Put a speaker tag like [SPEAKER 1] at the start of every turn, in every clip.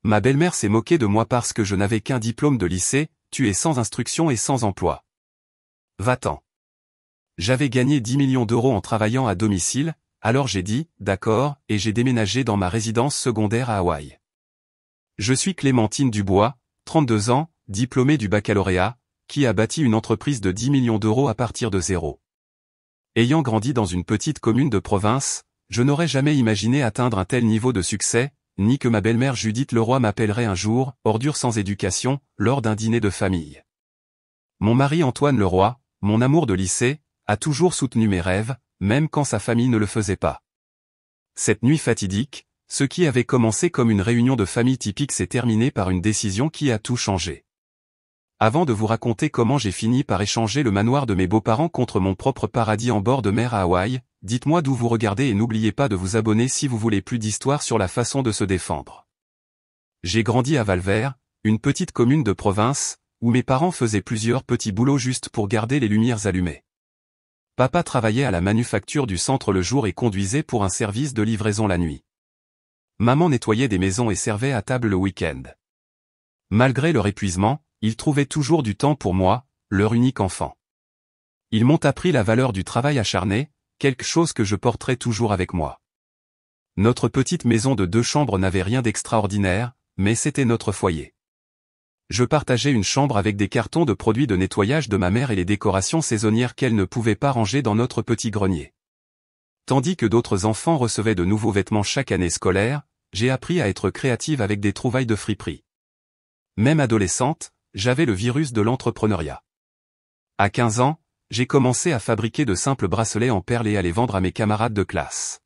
[SPEAKER 1] Ma belle-mère s'est moquée de moi parce que je n'avais qu'un diplôme de lycée, tu es sans instruction et sans emploi. Va-t'en. J'avais gagné 10 millions d'euros en travaillant à domicile, alors j'ai dit, d'accord, et j'ai déménagé dans ma résidence secondaire à Hawaï. Je suis Clémentine Dubois, 32 ans, diplômée du baccalauréat, qui a bâti une entreprise de 10 millions d'euros à partir de zéro. Ayant grandi dans une petite commune de province, je n'aurais jamais imaginé atteindre un tel niveau de succès, ni que ma belle-mère Judith Leroy m'appellerait un jour, ordure sans éducation, lors d'un dîner de famille. Mon mari Antoine Leroy, mon amour de lycée, a toujours soutenu mes rêves, même quand sa famille ne le faisait pas. Cette nuit fatidique, ce qui avait commencé comme une réunion de famille typique s'est terminé par une décision qui a tout changé. Avant de vous raconter comment j'ai fini par échanger le manoir de mes beaux-parents contre mon propre paradis en bord de mer à Hawaï, dites-moi d'où vous regardez et n'oubliez pas de vous abonner si vous voulez plus d'histoires sur la façon de se défendre. J'ai grandi à Val-Vert, une petite commune de province, où mes parents faisaient plusieurs petits boulots juste pour garder les lumières allumées. Papa travaillait à la manufacture du centre le jour et conduisait pour un service de livraison la nuit. Maman nettoyait des maisons et servait à table le week-end. Malgré leur épuisement, ils trouvaient toujours du temps pour moi, leur unique enfant. Ils m'ont appris la valeur du travail acharné, quelque chose que je porterai toujours avec moi. Notre petite maison de 2 chambres n'avait rien d'extraordinaire, mais c'était notre foyer. Je partageais une chambre avec des cartons de produits de nettoyage de ma mère et les décorations saisonnières qu'elle ne pouvait pas ranger dans notre petit grenier. Tandis que d'autres enfants recevaient de nouveaux vêtements chaque année scolaire, j'ai appris à être créative avec des trouvailles de friperie. Même adolescente, j'avais le virus de l'entrepreneuriat. À 15 ans, j'ai commencé à fabriquer de simples bracelets en perles et à les vendre à mes camarades de classe.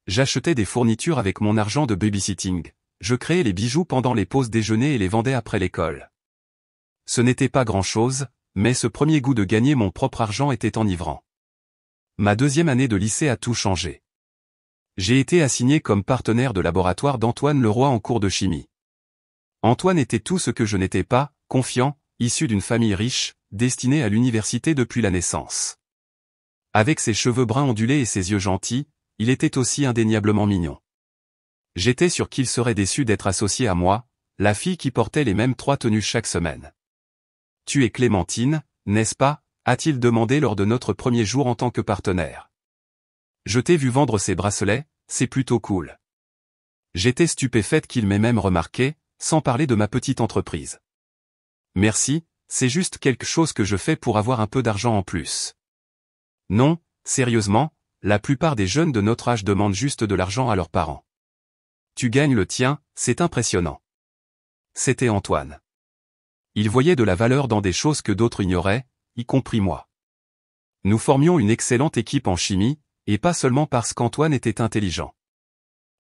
[SPEAKER 1] J'achetais des fournitures avec mon argent de babysitting, je créais les bijoux pendant les pauses déjeuner et les vendais après l'école. Ce n'était pas grand-chose, mais ce premier goût de gagner mon propre argent était enivrant. Ma 2e année de lycée a tout changé. J'ai été assigné comme partenaire de laboratoire d'Antoine Leroy en cours de chimie. Antoine était tout ce que je n'étais pas, confiant, issu d'une famille riche, destiné à l'université depuis la naissance. Avec ses cheveux bruns ondulés et ses yeux gentils, il était aussi indéniablement mignon. J'étais sûr qu'il serait déçu d'être associé à moi, la fille qui portait les mêmes 3 tenues chaque semaine. « Tu es Clémentine, n'est-ce pas ?» a-t-il demandé lors de notre premier jour en tant que partenaire. « Je t'ai vu vendre ces bracelets, c'est plutôt cool. » J'étais stupéfaite qu'il m'ait même remarqué, sans parler de ma petite entreprise. « Merci, c'est juste quelque chose que je fais pour avoir un peu d'argent en plus. » Non, sérieusement, la plupart des jeunes de notre âge demandent juste de l'argent à leurs parents. « Tu gagnes le tien, c'est impressionnant. » C'était Antoine. Il voyait de la valeur dans des choses que d'autres ignoraient, y compris moi. Nous formions une excellente équipe en chimie, et pas seulement parce qu'Antoine était intelligent.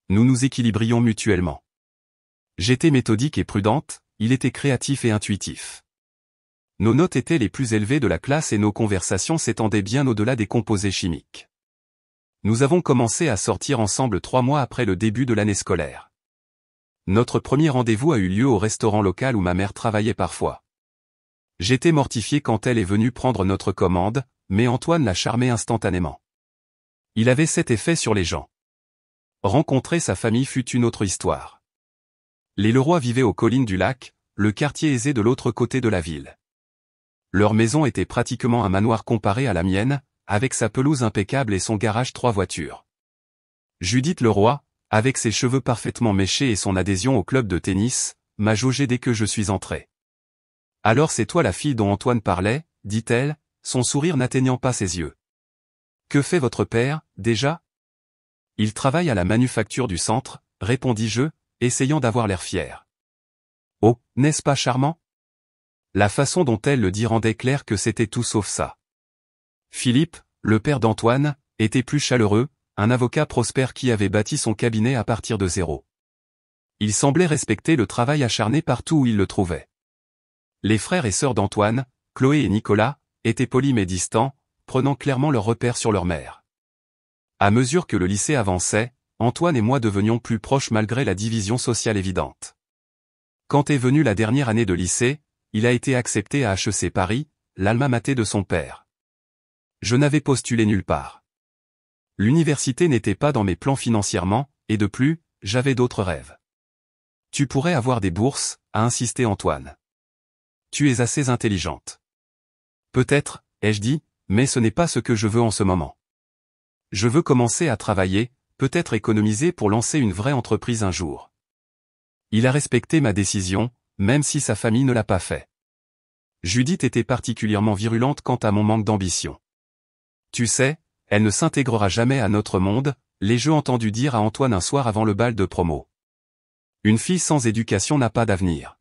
[SPEAKER 1] Nous nous équilibrions mutuellement. J'étais méthodique et prudente, il était créatif et intuitif. Nos notes étaient les plus élevées de la classe et nos conversations s'étendaient bien au-delà des composés chimiques. Nous avons commencé à sortir ensemble 3 mois après le début de l'année scolaire. Notre premier rendez-vous a eu lieu au restaurant local où ma mère travaillait parfois. J'étais mortifié quand elle est venue prendre notre commande, mais Antoine l'a charmé instantanément. Il avait cet effet sur les gens. Rencontrer sa famille fut une autre histoire. Les Leroy vivaient aux collines du lac, le quartier aisé de l'autre côté de la ville. Leur maison était pratiquement un manoir comparé à la mienne, avec sa pelouse impeccable et son garage 3 voitures. Judith Leroy, avec ses cheveux parfaitement méchés et son adhésion au club de tennis, m'a jaugé dès que je suis entré. « Alors c'est toi la fille dont Antoine parlait ?» dit-elle, son sourire n'atteignant pas ses yeux. « Que fait votre père, déjà ?»« Il travaille à la manufacture du centre, » répondis-je, essayant d'avoir l'air fier. « Oh, n'est-ce pas charmant ?» La façon dont elle le dit rendait clair que c'était tout sauf ça. Philippe, le père d'Antoine, était plus chaleureux, un avocat prospère qui avait bâti son cabinet à partir de zéro. Il semblait respecter le travail acharné partout où il le trouvait. Les frères et sœurs d'Antoine, Chloé et Nicolas, étaient polis mais distants, prenant clairement leur repère sur leur mère. À mesure que le lycée avançait, Antoine et moi devenions plus proches malgré la division sociale évidente. Quand est venue la dernière année de lycée, il a été accepté à HEC Paris, l'alma mater de son père. Je n'avais postulé nulle part. L'université n'était pas dans mes plans financièrement, et de plus, j'avais d'autres rêves. Tu pourrais avoir des bourses, a insisté Antoine. Tu es assez intelligente. Peut-être, ai-je dit, mais ce n'est pas ce que je veux en ce moment. Je veux commencer à travailler, peut-être économiser pour lancer une vraie entreprise un jour. Il a respecté ma décision, même si sa famille ne l'a pas fait. Judith était particulièrement virulente quant à mon manque d'ambition. Tu sais, elle ne s'intégrera jamais à notre monde, l'ai-je entendu dire à Antoine un soir avant le bal de promo. Une fille sans éducation n'a pas d'avenir.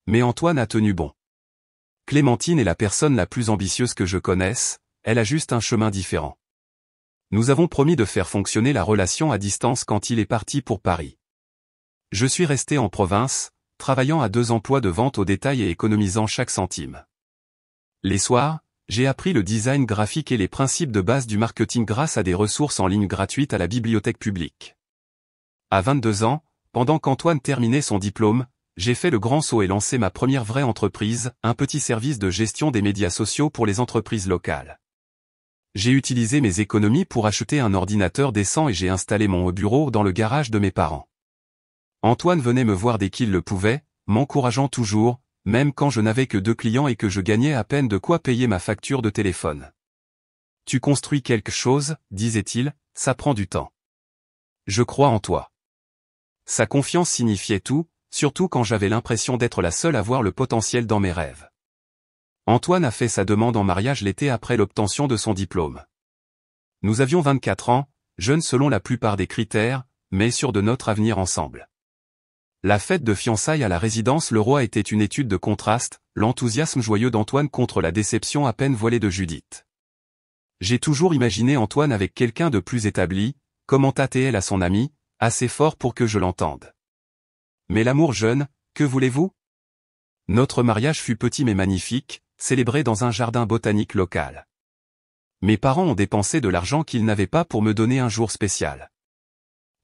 [SPEAKER 1] Mais Antoine a tenu bon. Clémentine est la personne la plus ambitieuse que je connaisse, elle a juste un chemin différent. Nous avons promis de faire fonctionner la relation à distance quand il est parti pour Paris. Je suis resté en province, travaillant à 2 emplois de vente au détail et économisant chaque centime. Les soirs, j'ai appris le design graphique et les principes de base du marketing grâce à des ressources en ligne gratuites à la bibliothèque publique. À 22 ans, pendant qu'Antoine terminait son diplôme, j'ai fait le grand saut et lancé ma première vraie entreprise, un petit service de gestion des médias sociaux pour les entreprises locales. J'ai utilisé mes économies pour acheter un ordinateur décent et j'ai installé mon bureau dans le garage de mes parents. Antoine venait me voir dès qu'il le pouvait, m'encourageant toujours, même quand je n'avais que 2 clients et que je gagnais à peine de quoi payer ma facture de téléphone. Tu construis quelque chose, disait-il, ça prend du temps. Je crois en toi. Sa confiance signifiait tout, surtout quand j'avais l'impression d'être la seule à voir le potentiel dans mes rêves. Antoine a fait sa demande en mariage l'été après l'obtention de son diplôme. Nous avions 24 ans, jeunes selon la plupart des critères, mais sûrs de notre avenir ensemble. La fête de fiançailles à la résidence Leroy était une étude de contraste, l'enthousiasme joyeux d'Antoine contre la déception à peine voilée de Judith. J'ai toujours imaginé Antoine avec quelqu'un de plus établi, commenta-t-elle à son ami, assez fort pour que je l'entende. Mais l'amour jeune, que voulez-vous? Notre mariage fut petit mais magnifique, célébré dans un jardin botanique local. Mes parents ont dépensé de l'argent qu'ils n'avaient pas pour me donner un jour spécial.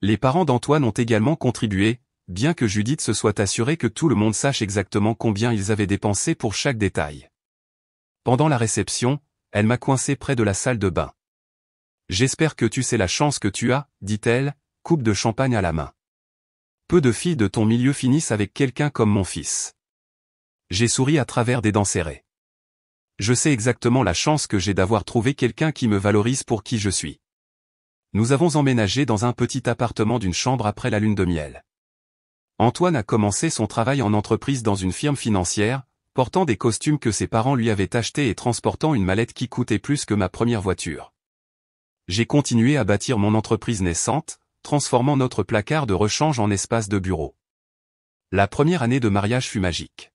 [SPEAKER 1] Les parents d'Antoine ont également contribué, bien que Judith se soit assurée que tout le monde sache exactement combien ils avaient dépensé pour chaque détail. Pendant la réception, elle m'a coincé près de la salle de bain. « J'espère que tu sais la chance que tu as, dit-elle, coupe de champagne à la main. Peu de filles de ton milieu finissent avec quelqu'un comme mon fils. » J'ai souri à travers des dents serrées. Je sais exactement la chance que j'ai d'avoir trouvé quelqu'un qui me valorise pour qui je suis. Nous avons emménagé dans un petit appartement d'une chambre après la lune de miel. Antoine a commencé son travail en entreprise dans une firme financière, portant des costumes que ses parents lui avaient achetés et transportant une mallette qui coûtait plus que ma première voiture. J'ai continué à bâtir mon entreprise naissante, transformant notre placard de rechange en espace de bureau. La première année de mariage fut magique.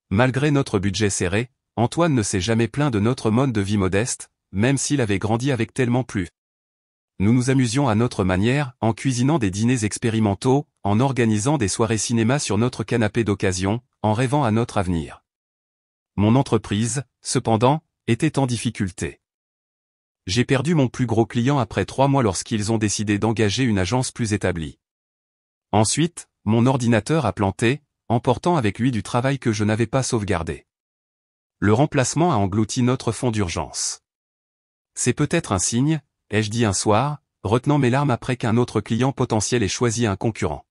[SPEAKER 1] Malgré notre budget serré, Antoine ne s'est jamais plaint de notre mode de vie modeste, même s'il avait grandi avec tellement plus. Nous nous amusions à notre manière, en cuisinant des dîners expérimentaux, en organisant des soirées cinéma sur notre canapé d'occasion, en rêvant à notre avenir. Mon entreprise, cependant, était en difficulté. J'ai perdu mon plus gros client après 3 mois lorsqu'ils ont décidé d'engager une agence plus établie. Ensuite, mon ordinateur a planté, emportant avec lui du travail que je n'avais pas sauvegardé. Le remplacement a englouti notre fonds d'urgence. C'est peut-être un signe, ai-je dit un soir, retenant mes larmes après qu'un autre client potentiel ait choisi un concurrent.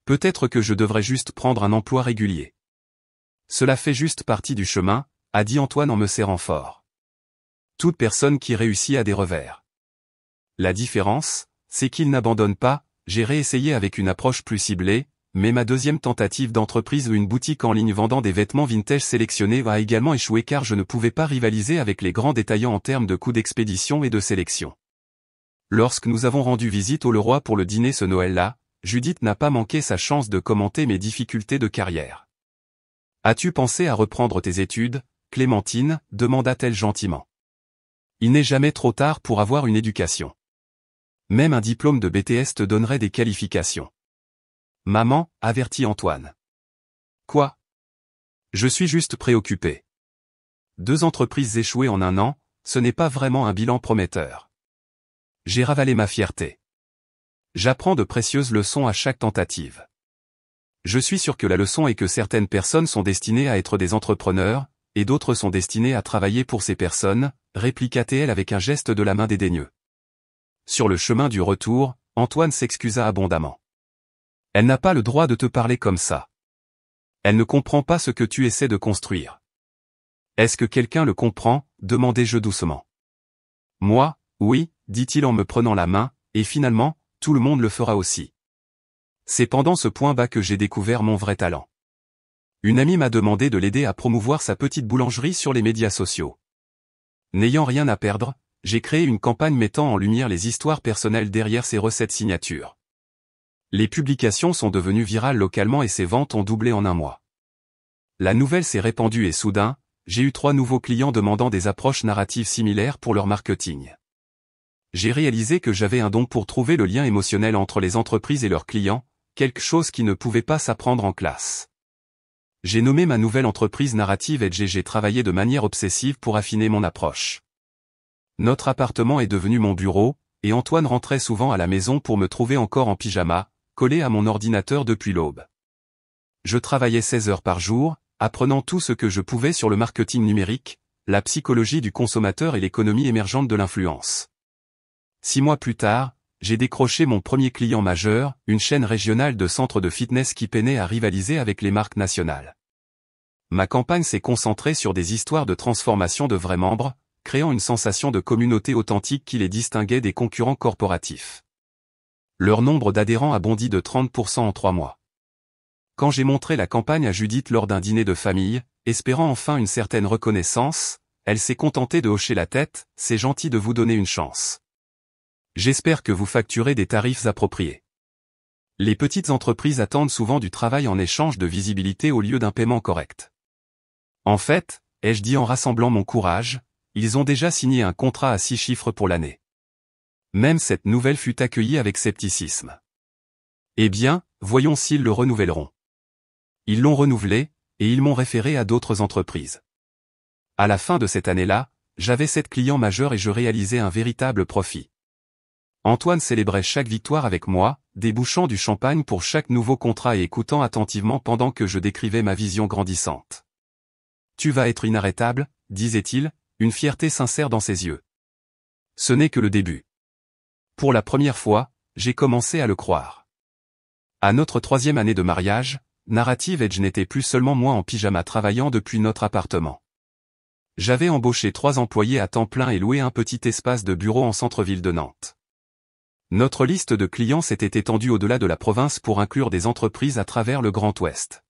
[SPEAKER 1] Peut-être que je devrais juste prendre un emploi régulier. Cela fait juste partie du chemin, a dit Antoine en me serrant fort. Toute personne qui réussit a des revers. La différence, c'est qu'il n'abandonne pas, j'ai réessayé avec une approche plus ciblée, mais ma deuxième tentative d'entreprise ou une boutique en ligne vendant des vêtements vintage sélectionnés a également échoué car je ne pouvais pas rivaliser avec les grands détaillants en termes de coûts d'expédition et de sélection. Lorsque nous avons rendu visite au Leroy pour le dîner ce Noël-là, Judith n'a pas manqué sa chance de commenter mes difficultés de carrière. « As-tu pensé à reprendre tes études, Clémentine » demanda-t-elle gentiment. Il n'est jamais trop tard pour avoir une éducation. Même un diplôme de BTS te donnerait des qualifications. Maman, avertit Antoine. Quoi? Je suis juste préoccupé. 2 entreprises échouées en 1 an, ce n'est pas vraiment un bilan prometteur. J'ai ravalé ma fierté. J'apprends de précieuses leçons à chaque tentative. Je suis sûr que la leçon est que certaines personnes sont destinées à être des entrepreneurs, et d'autres sont destinées à travailler pour ces personnes, répliqua-t-elle avec un geste de la main dédaigneux. Sur le chemin du retour, Antoine s'excusa abondamment. Elle n'a pas le droit de te parler comme ça. Elle ne comprend pas ce que tu essaies de construire. Est-ce que quelqu'un le comprend? Demandai-je doucement. Moi, oui, dit-il en me prenant la main, et finalement, tout le monde le fera aussi. C'est pendant ce point bas que j'ai découvert mon vrai talent. Une amie m'a demandé de l'aider à promouvoir sa petite boulangerie sur les médias sociaux. N'ayant rien à perdre, j'ai créé une campagne mettant en lumière les histoires personnelles derrière ses recettes signatures. Les publications sont devenues virales localement et ses ventes ont doublé en un mois. La nouvelle s'est répandue et soudain, j'ai eu 3 nouveaux clients demandant des approches narratives similaires pour leur marketing. J'ai réalisé que j'avais un don pour trouver le lien émotionnel entre les entreprises et leurs clients, quelque chose qui ne pouvait pas s'apprendre en classe. J'ai nommé ma nouvelle entreprise Narrative Edge et j'ai travaillé de manière obsessive pour affiner mon approche. Notre appartement est devenu mon bureau, et Antoine rentrait souvent à la maison pour me trouver encore en pyjama, collé à mon ordinateur depuis l'aube. Je travaillais 16 heures par jour, apprenant tout ce que je pouvais sur le marketing numérique, la psychologie du consommateur et l'économie émergente de l'influence. 6 mois plus tard, j'ai décroché mon premier client majeur, une chaîne régionale de centres de fitness qui peinait à rivaliser avec les marques nationales. Ma campagne s'est concentrée sur des histoires de transformation de vrais membres, créant une sensation de communauté authentique qui les distinguait des concurrents corporatifs. Leur nombre d'adhérents a bondi de 30% en 3 mois. Quand j'ai montré la campagne à Judith lors d'un dîner de famille, espérant enfin une certaine reconnaissance, elle s'est contentée de hocher la tête, « C'est gentil de vous donner une chance. J'espère que vous facturez des tarifs appropriés. » Les petites entreprises attendent souvent du travail en échange de visibilité au lieu d'un paiement correct. En fait, ai-je dit en rassemblant mon courage, ils ont déjà signé un contrat à 6 chiffres pour l'année. Même cette nouvelle fut accueillie avec scepticisme. Eh bien, voyons s'ils le renouvelleront. Ils l'ont renouvelé, et ils m'ont référé à d'autres entreprises. À la fin de cette année-là, j'avais 7 clients majeurs et je réalisais un véritable profit. Antoine célébrait chaque victoire avec moi, débouchant du champagne pour chaque nouveau contrat et écoutant attentivement pendant que je décrivais ma vision grandissante. « Tu vas être inarrêtable », disait-il, une fierté sincère dans ses yeux. Ce n'est que le début. Pour la première fois, j'ai commencé à le croire. À notre 3e année de mariage, Narrative Edge n'était plus seulement moi en pyjama travaillant depuis notre appartement. J'avais embauché 3 employés à temps plein et loué un petit espace de bureau en centre-ville de Nantes. Notre liste de clients s'était étendue au-delà de la province pour inclure des entreprises à travers le Grand Ouest.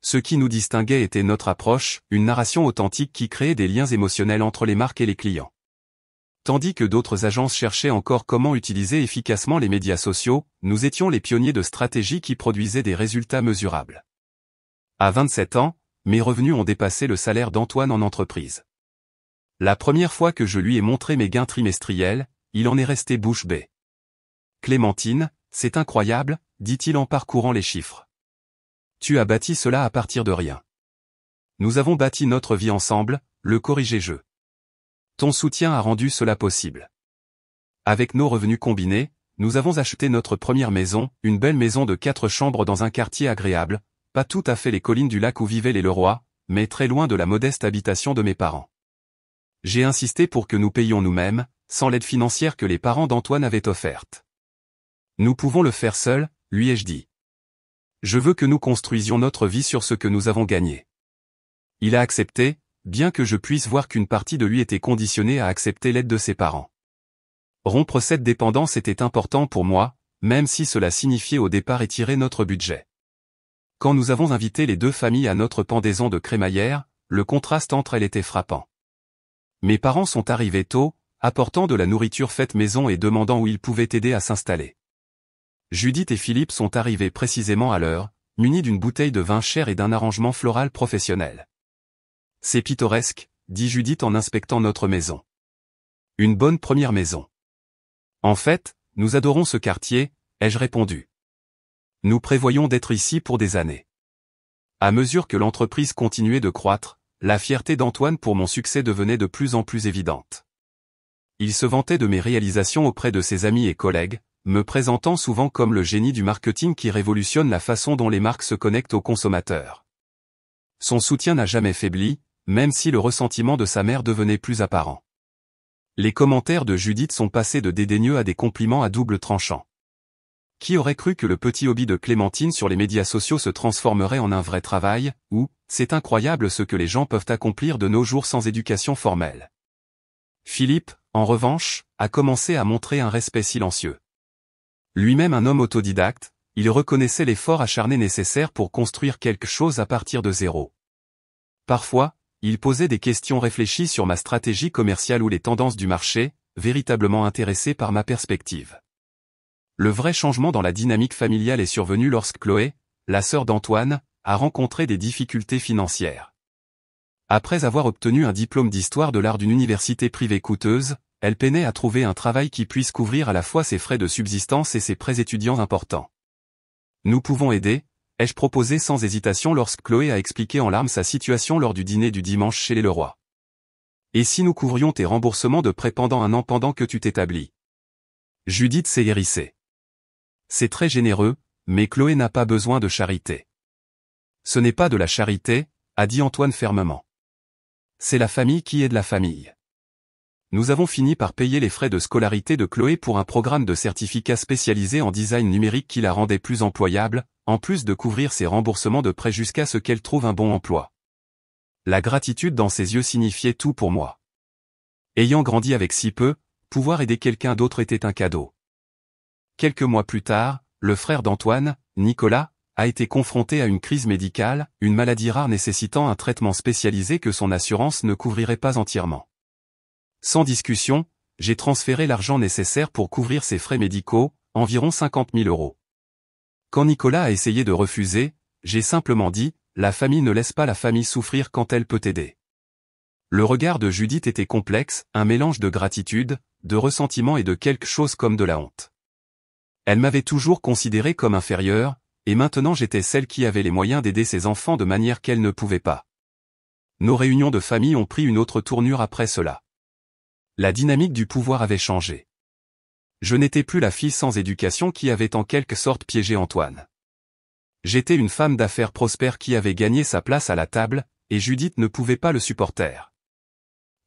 [SPEAKER 1] Ce qui nous distinguait était notre approche, une narration authentique qui créait des liens émotionnels entre les marques et les clients. Tandis que d'autres agences cherchaient encore comment utiliser efficacement les médias sociaux, nous étions les pionniers de stratégies qui produisaient des résultats mesurables. À 27 ans, mes revenus ont dépassé le salaire d'Antoine en entreprise. La première fois que je lui ai montré mes gains trimestriels, il en est resté bouche bée. « Clémentine, c'est incroyable, » dit-il en parcourant les chiffres. « Tu as bâti cela à partir de rien. Nous avons bâti notre vie ensemble, le corrigé-je. Ton soutien a rendu cela possible. Avec nos revenus combinés, nous avons acheté notre première maison, une belle maison de 4 chambres dans un quartier agréable, pas tout à fait les collines du lac où vivaient les Leroy, mais très loin de la modeste habitation de mes parents. J'ai insisté pour que nous payions nous-mêmes, sans l'aide financière que les parents d'Antoine avaient offerte. Nous pouvons le faire seuls, lui ai-je dit. Je veux que nous construisions notre vie sur ce que nous avons gagné. Il a accepté, bien que je puisse voir qu'une partie de lui était conditionnée à accepter l'aide de ses parents. Rompre cette dépendance était important pour moi, même si cela signifiait au départ étirer notre budget. Quand nous avons invité les 2 familles à notre pendaison de crémaillère, le contraste entre elles était frappant. Mes parents sont arrivés tôt, apportant de la nourriture faite maison et demandant où ils pouvaient aider à s'installer. Judith et Philippe sont arrivés précisément à l'heure, munis d'une bouteille de vin cher et d'un arrangement floral professionnel. C'est pittoresque, dit Judith en inspectant notre maison. Une bonne première maison. En fait, nous adorons ce quartier, ai-je répondu. Nous prévoyons d'être ici pour des années. À mesure que l'entreprise continuait de croître, la fierté d'Antoine pour mon succès devenait de plus en plus évidente. Il se vantait de mes réalisations auprès de ses amis et collègues, me présentant souvent comme le génie du marketing qui révolutionne la façon dont les marques se connectent aux consommateurs. Son soutien n'a jamais faibli, même si le ressentiment de sa mère devenait plus apparent. Les commentaires de Judith sont passés de dédaigneux à des compliments à double tranchant. Qui aurait cru que le petit hobby de Clémentine sur les médias sociaux se transformerait en un vrai travail, ou, c'est incroyable ce que les gens peuvent accomplir de nos jours sans éducation formelle. Philippe, en revanche, a commencé à montrer un respect silencieux. Lui-même un homme autodidacte, il reconnaissait l'effort acharné nécessaire pour construire quelque chose à partir de zéro. Parfois, il posait des questions réfléchies sur ma stratégie commerciale ou les tendances du marché, véritablement intéressé par ma perspective. Le vrai changement dans la dynamique familiale est survenu lorsque Chloé, la sœur d'Antoine, a rencontré des difficultés financières. Après avoir obtenu un diplôme d'histoire de l'art d'une université privée coûteuse, elle peinait à trouver un travail qui puisse couvrir à la fois ses frais de subsistance et ses prêts étudiants importants. Nous pouvons aider, ai-je proposé sans hésitation lorsque Chloé a expliqué en larmes sa situation lors du dîner du dimanche chez les Leroy. Et si nous couvrions tes remboursements de prêts pendant un an pendant que tu t'établis? Judith s'est hérissée. C'est très généreux, mais Chloé n'a pas besoin de charité. Ce n'est pas de la charité, a dit Antoine fermement. C'est la famille qui aide la famille. Nous avons fini par payer les frais de scolarité de Chloé pour un programme de certificat spécialisé en design numérique qui la rendait plus employable, en plus de couvrir ses remboursements de prêts jusqu'à ce qu'elle trouve un bon emploi. La gratitude dans ses yeux signifiait tout pour moi. Ayant grandi avec si peu, pouvoir aider quelqu'un d'autre était un cadeau. Quelques mois plus tard, le frère d'Antoine, Nicolas, a été confronté à une crise médicale, une maladie rare nécessitant un traitement spécialisé que son assurance ne couvrirait pas entièrement. Sans discussion, j'ai transféré l'argent nécessaire pour couvrir ses frais médicaux, environ 50 000 €. Quand Nicolas a essayé de refuser, j'ai simplement dit, la famille ne laisse pas la famille souffrir quand elle peut aider. Le regard de Judith était complexe, un mélange de gratitude, de ressentiment et de quelque chose comme de la honte. Elle m'avait toujours considéré comme inférieure, et maintenant j'étais celle qui avait les moyens d'aider ses enfants de manière qu'elle ne pouvait pas. Nos réunions de famille ont pris une autre tournure après cela. La dynamique du pouvoir avait changé. Je n'étais plus la fille sans éducation qui avait en quelque sorte piégé Antoine. J'étais une femme d'affaires prospère qui avait gagné sa place à la table, et Judith ne pouvait pas le supporter.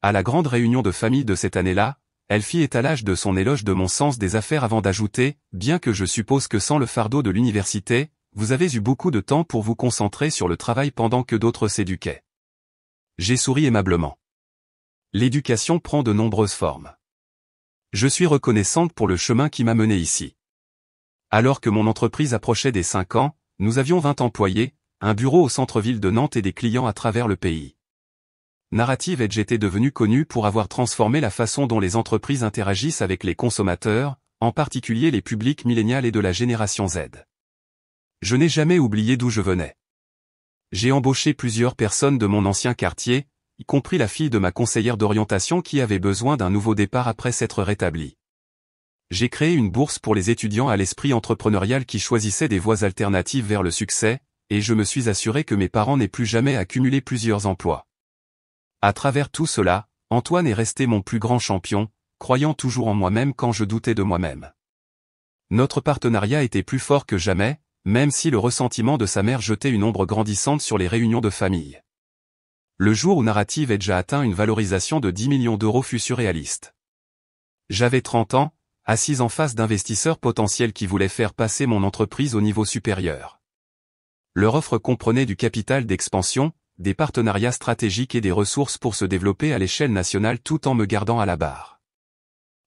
[SPEAKER 1] À la grande réunion de famille de cette année-là, elle fit étalage de son éloge de mon sens des affaires avant d'ajouter, bien que je suppose que sans le fardeau de l'université, vous avez eu beaucoup de temps pour vous concentrer sur le travail pendant que d'autres s'éduquaient. J'ai souri aimablement. L'éducation prend de nombreuses formes. Je suis reconnaissante pour le chemin qui m'a mené ici. Alors que mon entreprise approchait des 5 ans, nous avions 20 employés, un bureau au centre-ville de Nantes et des clients à travers le pays. Narrative Edge était devenue connue pour avoir transformé la façon dont les entreprises interagissent avec les consommateurs, en particulier les publics millénials et de la génération Z. Je n'ai jamais oublié d'où je venais. J'ai embauché plusieurs personnes de mon ancien quartier, y compris la fille de ma conseillère d'orientation qui avait besoin d'un nouveau départ après s'être rétablie. J'ai créé une bourse pour les étudiants à l'esprit entrepreneurial qui choisissaient des voies alternatives vers le succès, et je me suis assuré que mes parents n'aient plus jamais accumulé plusieurs emplois. À travers tout cela, Antoine est resté mon plus grand champion, croyant toujours en moi-même quand je doutais de moi-même. Notre partenariat était plus fort que jamais, même si le ressentiment de sa mère jetait une ombre grandissante sur les réunions de famille. Le jour où Narrative Edge a atteint une valorisation de 10 millions d'euros fut surréaliste. J'avais 30 ans, assise en face d'investisseurs potentiels qui voulaient faire passer mon entreprise au niveau supérieur. Leur offre comprenait du capital d'expansion, des partenariats stratégiques et des ressources pour se développer à l'échelle nationale tout en me gardant à la barre.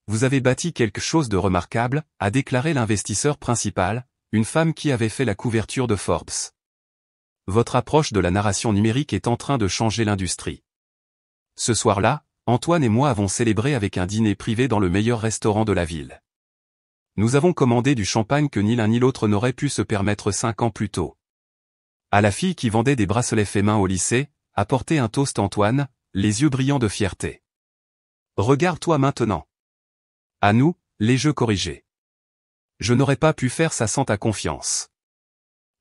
[SPEAKER 1] Vous avez bâti quelque chose de remarquable, a déclaré l'investisseur principal, une femme qui avait fait la couverture de Forbes. Votre approche de la narration numérique est en train de changer l'industrie. Ce soir-là, Antoine et moi avons célébré avec un dîner privé dans le meilleur restaurant de la ville. Nous avons commandé du champagne que ni l'un ni l'autre n'aurait pu se permettre 5 ans plus tôt. À la fille qui vendait des bracelets faits main au lycée, a porté un toast Antoine, les yeux brillants de fierté. Regarde-toi maintenant. À nous, les jeux corrigés. Je n'aurais pas pu faire ça sans ta confiance.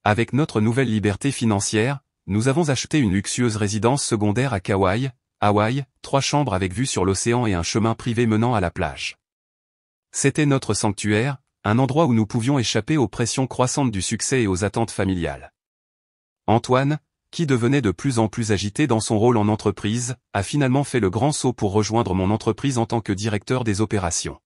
[SPEAKER 1] Avec notre nouvelle liberté financière, nous avons acheté une luxueuse résidence secondaire à Kauai, Hawaï, 3 chambres avec vue sur l'océan et un chemin privé menant à la plage. C'était notre sanctuaire, un endroit où nous pouvions échapper aux pressions croissantes du succès et aux attentes familiales. Antoine, qui devenait de plus en plus agité dans son rôle en entreprise, a finalement fait le grand saut pour rejoindre mon entreprise en tant que directeur des opérations.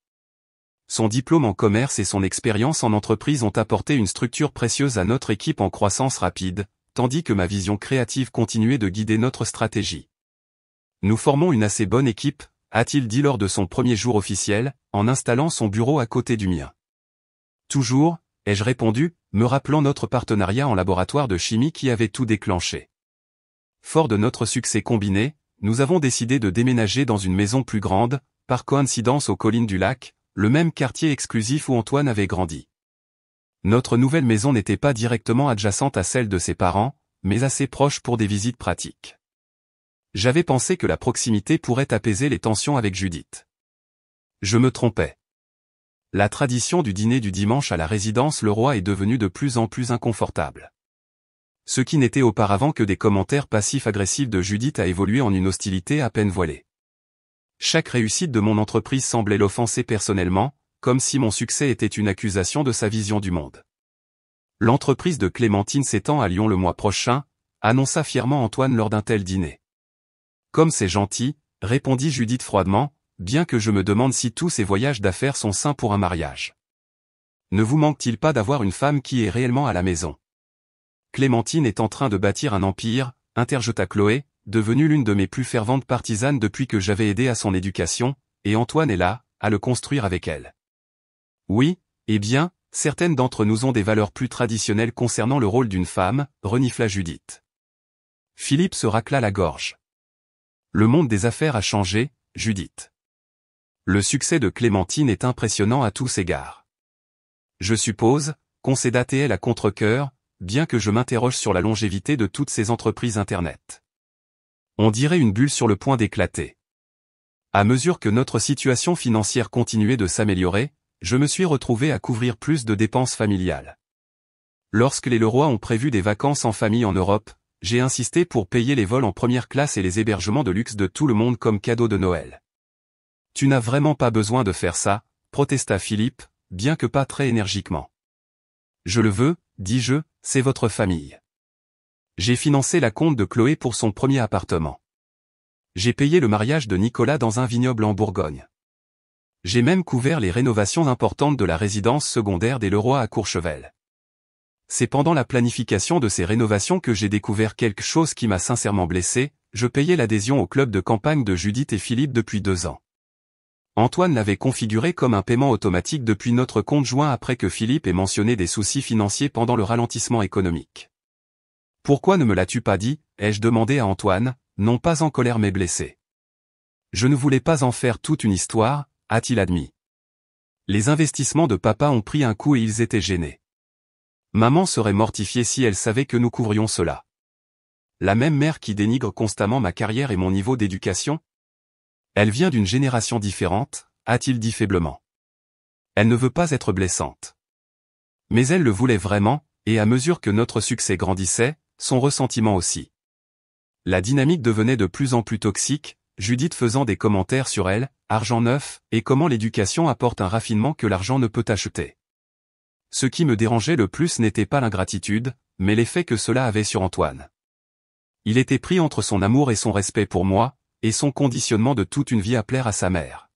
[SPEAKER 1] Son diplôme en commerce et son expérience en entreprise ont apporté une structure précieuse à notre équipe en croissance rapide, tandis que ma vision créative continuait de guider notre stratégie. Nous formons une assez bonne équipe, a-t-il dit lors de son premier jour officiel, en installant son bureau à côté du mien. Toujours, ai-je répondu, me rappelant notre partenariat en laboratoire de chimie qui avait tout déclenché. Fort de notre succès combiné, nous avons décidé de déménager dans une maison plus grande, par coïncidence aux collines du lac, le même quartier exclusif où Antoine avait grandi. Notre nouvelle maison n'était pas directement adjacente à celle de ses parents, mais assez proche pour des visites pratiques. J'avais pensé que la proximité pourrait apaiser les tensions avec Judith. Je me trompais. La tradition du dîner du dimanche à la résidence Leroy est devenue de plus en plus inconfortable. Ce qui n'était auparavant que des commentaires passifs-agressifs de Judith a évolué en une hostilité à peine voilée. Chaque réussite de mon entreprise semblait l'offenser personnellement, comme si mon succès était une accusation de sa vision du monde. L'entreprise de Clémentine s'étend à Lyon le mois prochain, annonça fièrement Antoine lors d'un tel dîner. Comme c'est gentil, répondit Judith froidement, bien que je me demande si tous ces voyages d'affaires sont sains pour un mariage. Ne vous manque-t-il pas d'avoir une femme qui est réellement à la maison? Clémentine est en train de bâtir un empire, interjeta Chloé, devenue l'une de mes plus ferventes partisanes depuis que j'avais aidé à son éducation, et Antoine est là, à le construire avec elle. Oui, eh bien, certaines d'entre nous ont des valeurs plus traditionnelles concernant le rôle d'une femme, renifla Judith. Philippe se racla la gorge. Le monde des affaires a changé, Judith. Le succès de Clémentine est impressionnant à tous égards. Je suppose, concéda TL à contre-cœur, bien que je m'interroge sur la longévité de toutes ces entreprises Internet. On dirait une bulle sur le point d'éclater. À mesure que notre situation financière continuait de s'améliorer, je me suis retrouvé à couvrir plus de dépenses familiales. Lorsque les Leroy ont prévu des vacances en famille en Europe, j'ai insisté pour payer les vols en première classe et les hébergements de luxe de tout le monde comme cadeau de Noël. Tu n'as vraiment pas besoin de faire ça, protesta Philippe, bien que pas très énergiquement. Je le veux, dis-je, c'est votre famille. J'ai financé la compte de Chloé pour son premier appartement. J'ai payé le mariage de Nicolas dans un vignoble en Bourgogne. J'ai même couvert les rénovations importantes de la résidence secondaire des Leroy à Courchevel. C'est pendant la planification de ces rénovations que j'ai découvert quelque chose qui m'a sincèrement blessé, je payais l'adhésion au club de campagne de Judith et Philippe depuis 2 ans. Antoine l'avait configuré comme un paiement automatique depuis notre compte joint après que Philippe ait mentionné des soucis financiers pendant le ralentissement économique. Pourquoi ne me l'as-tu pas dit, ai-je demandé à Antoine, non pas en colère mais blessé. Je ne voulais pas en faire toute une histoire, a-t-il admis. Les investissements de papa ont pris un coup et ils étaient gênés. Maman serait mortifiée si elle savait que nous couvrions cela. La même mère qui dénigre constamment ma carrière et mon niveau d'éducation? Elle vient d'une génération différente, a-t-il dit faiblement. Elle ne veut pas être blessante. Mais elle le voulait vraiment, et à mesure que notre succès grandissait, son ressentiment aussi. La dynamique devenait de plus en plus toxique, Judith faisant des commentaires sur elle, argent neuf, et comment l'éducation apporte un raffinement que l'argent ne peut acheter. Ce qui me dérangeait le plus n'était pas l'ingratitude, mais l'effet que cela avait sur Antoine. Il était pris entre son amour et son respect pour moi, et son conditionnement de toute une vie à plaire à sa mère.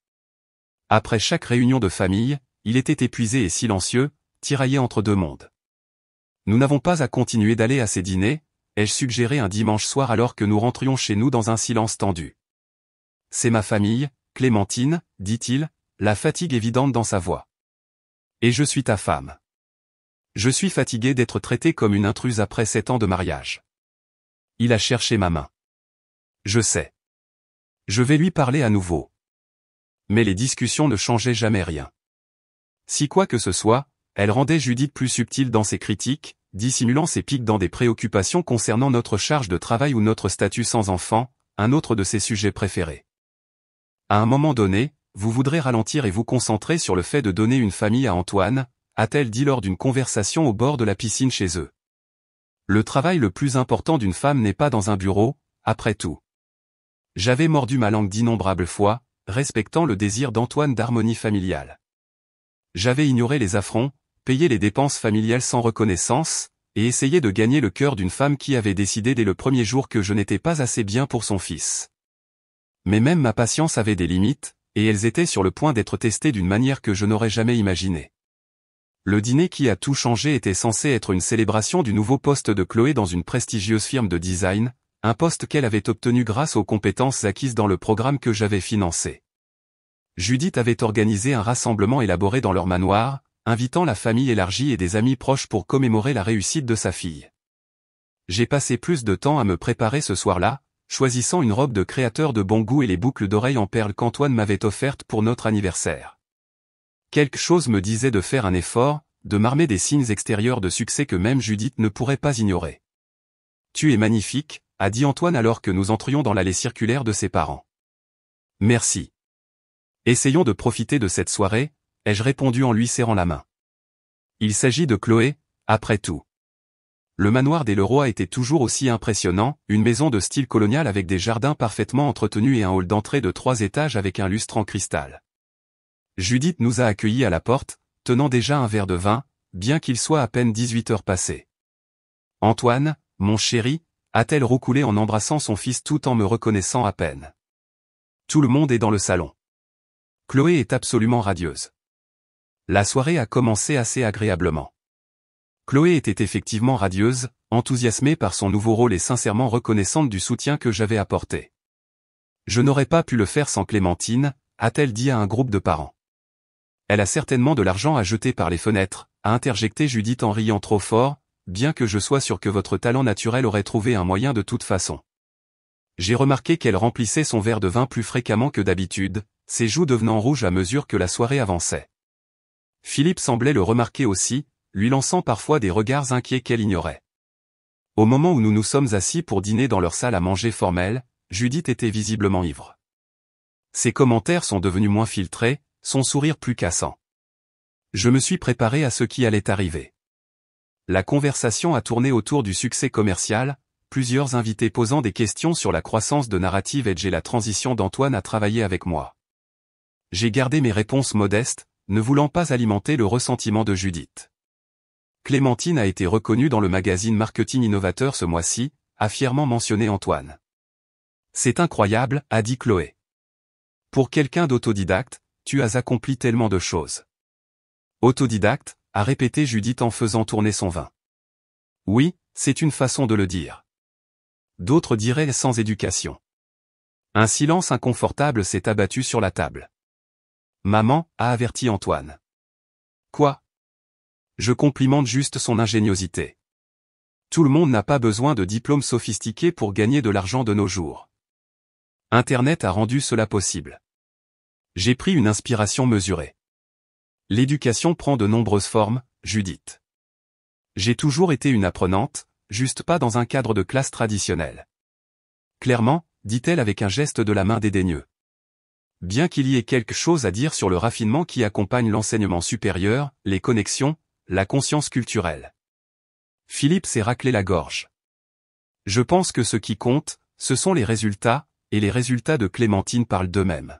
[SPEAKER 1] Après chaque réunion de famille, il était épuisé et silencieux, tiraillé entre 2 mondes. Nous n'avons pas à continuer d'aller à ces dîners, ai-je suggéré un dimanche soir alors que nous rentrions chez nous dans un silence tendu. C'est ma famille, Clémentine, dit-il, la fatigue évidente dans sa voix. Et je suis ta femme. Je suis fatigué d'être traité comme une intruse après 7 ans de mariage. Il a cherché ma main. Je sais. Je vais lui parler à nouveau. Mais les discussions ne changeaient jamais rien. Si quoi que ce soit, elle rendait Judith plus subtile dans ses critiques, dissimulant ses pics dans des préoccupations concernant notre charge de travail ou notre statut sans enfant, un autre de ses sujets préférés. À un moment donné, vous voudrez ralentir et vous concentrer sur le fait de donner une famille à Antoine, a-t-elle dit lors d'une conversation au bord de la piscine chez eux. Le travail le plus important d'une femme n'est pas dans un bureau, après tout. J'avais mordu ma langue d'innombrables fois, respectant le désir d'Antoine d'harmonie familiale. J'avais ignoré les affronts, payé les dépenses familiales sans reconnaissance, et essayé de gagner le cœur d'une femme qui avait décidé dès le premier jour que je n'étais pas assez bien pour son fils. Mais même ma patience avait des limites, et elles étaient sur le point d'être testées d'une manière que je n'aurais jamais imaginée. Le dîner qui a tout changé était censé être une célébration du nouveau poste de Chloé dans une prestigieuse firme de design, un poste qu'elle avait obtenu grâce aux compétences acquises dans le programme que j'avais financé. Judith avait organisé un rassemblement élaboré dans leur manoir, invitant la famille élargie et des amis proches pour commémorer la réussite de sa fille. J'ai passé plus de temps à me préparer ce soir-là, choisissant une robe de créateur de bon goût et les boucles d'oreilles en perles qu'Antoine m'avait offertes pour notre anniversaire. Quelque chose me disait de faire un effort, de m'armer des signes extérieurs de succès que même Judith ne pourrait pas ignorer. « Tu es magnifique », a dit Antoine alors que nous entrions dans l'allée circulaire de ses parents. « Merci. Essayons de profiter de cette soirée », ai-je répondu en lui serrant la main. Il s'agit de Chloé, après tout. Le manoir des Leroy était toujours aussi impressionnant, une maison de style colonial avec des jardins parfaitement entretenus et un hall d'entrée de 3 étages avec un lustre en cristal. Judith nous a accueillis à la porte, tenant déjà un verre de vin, bien qu'il soit à peine 18 heures passées. « Antoine, mon chéri », a-t-elle roucoulé en embrassant son fils tout en me reconnaissant à peine. Tout le monde est dans le salon. Chloé est absolument radieuse. La soirée a commencé assez agréablement. Chloé était effectivement radieuse, enthousiasmée par son nouveau rôle et sincèrement reconnaissante du soutien que j'avais apporté. « Je n'aurais pas pu le faire sans Clémentine », a-t-elle dit à un groupe de parents. « Elle a certainement de l'argent à jeter par les fenêtres », a interjecté Judith en riant trop fort, bien que je sois sûr que votre talent naturel aurait trouvé un moyen de toute façon. J'ai remarqué qu'elle remplissait son verre de vin plus fréquemment que d'habitude, ses joues devenant rouges à mesure que la soirée avançait. Philippe semblait le remarquer aussi, lui lançant parfois des regards inquiets qu'elle ignorait. Au moment où nous nous sommes assis pour dîner dans leur salle à manger formelle, Judith était visiblement ivre. Ses commentaires sont devenus moins filtrés, son sourire plus cassant. Je me suis préparé à ce qui allait arriver. La conversation a tourné autour du succès commercial, plusieurs invités posant des questions sur la croissance de Narrative Edge et la transition d'Antoine à travailler avec moi. J'ai gardé mes réponses modestes, ne voulant pas alimenter le ressentiment de Judith. Clémentine a été reconnue dans le magazine Marketing Innovateur ce mois-ci, a fièrement mentionné Antoine. C'est incroyable, a dit Chloé. Pour quelqu'un d'autodidacte, tu as accompli tellement de choses. Autodidacte, a répété Judith en faisant tourner son vin. Oui, c'est une façon de le dire. D'autres diraient sans éducation. Un silence inconfortable s'est abattu sur la table. Maman, a averti Antoine. Quoi? Je complimente juste son ingéniosité. Tout le monde n'a pas besoin de diplômes sophistiqués pour gagner de l'argent de nos jours. Internet a rendu cela possible. J'ai pris une inspiration mesurée. L'éducation prend de nombreuses formes, Judith. J'ai toujours été une apprenante, juste pas dans un cadre de classe traditionnel. Clairement, dit-elle avec un geste de la main dédaigneux. Bien qu'il y ait quelque chose à dire sur le raffinement qui accompagne l'enseignement supérieur, les connexions, la conscience culturelle. Philippe s'est raclé la gorge. Je pense que ce qui compte, ce sont les résultats, et les résultats de Clémentine parlent d'eux-mêmes.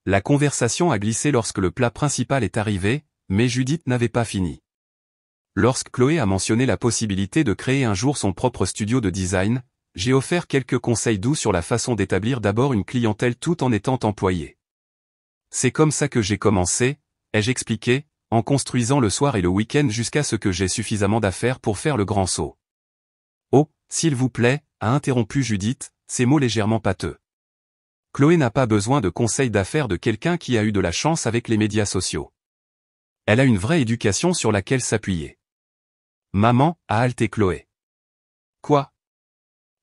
[SPEAKER 1] La conversation a glissé lorsque le plat principal est arrivé, mais Judith n'avait pas fini. Lorsque Chloé a mentionné la possibilité de créer un jour son propre studio de design, j'ai offert quelques conseils doux sur la façon d'établir d'abord une clientèle tout en étant employé. C'est comme ça que j'ai commencé, ai-je expliqué, en construisant le soir et le week-end jusqu'à ce que j'ai suffisamment d'affaires pour faire le grand saut. Oh, s'il vous plaît, a interrompu Judith, ces mots légèrement pâteux. Chloé n'a pas besoin de conseils d'affaires de quelqu'un qui a eu de la chance avec les médias sociaux. Elle a une vraie éducation sur laquelle s'appuyer. Maman, a halté Chloé. Quoi?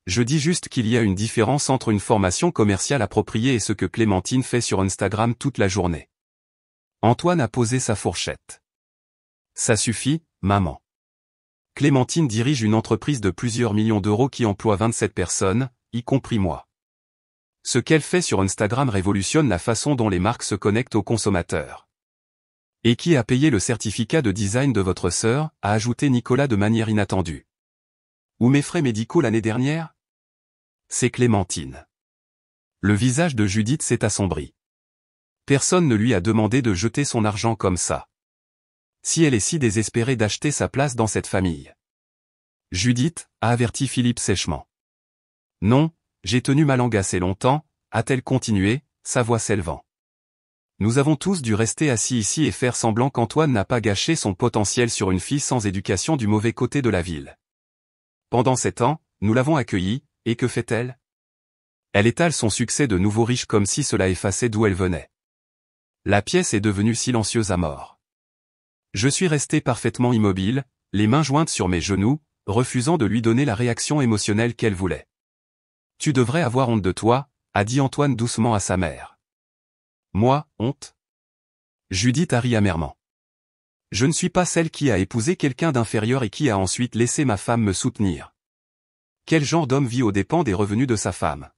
[SPEAKER 1] Je dis juste qu'il y a une différence entre une formation commerciale appropriée et ce que Clémentine fait sur Instagram toute la journée. Antoine a posé sa fourchette. Ça suffit, maman. Clémentine dirige une entreprise de plusieurs millions d'euros qui emploie 27 personnes, y compris moi. Ce qu'elle fait sur Instagram révolutionne la façon dont les marques se connectent aux consommateurs. Et qui a payé le certificat de design de votre sœur, a ajouté Nicolas de manière inattendue. Ou mes frais médicaux l'année dernière? C'est Clémentine. Le visage de Judith s'est assombri. Personne ne lui a demandé de jeter son argent comme ça. Si elle est si désespérée d'acheter sa place dans cette famille. Judith, a averti Philippe sèchement. Non, j'ai tenu ma langue assez longtemps, a-t-elle continué, sa voix s'élevant. Nous avons tous dû rester assis ici et faire semblant qu'Antoine n'a pas gâché son potentiel sur une fille sans éducation du mauvais côté de la ville. Pendant 7 ans, nous l'avons accueillie, et que fait-elle? Elle étale son succès de nouveau riche comme si cela effaçait d'où elle venait. La pièce est devenue silencieuse à mort. Je suis resté parfaitement immobile, les mains jointes sur mes genoux, refusant de lui donner la réaction émotionnelle qu'elle voulait. Tu devrais avoir honte de toi, a dit Antoine doucement à sa mère. Moi, honte? Judith a ri amèrement. Je ne suis pas celle qui a épousé quelqu'un d'inférieur et qui a ensuite laissé ma femme me soutenir. Quel genre d'homme vit aux dépens des revenus de sa femme?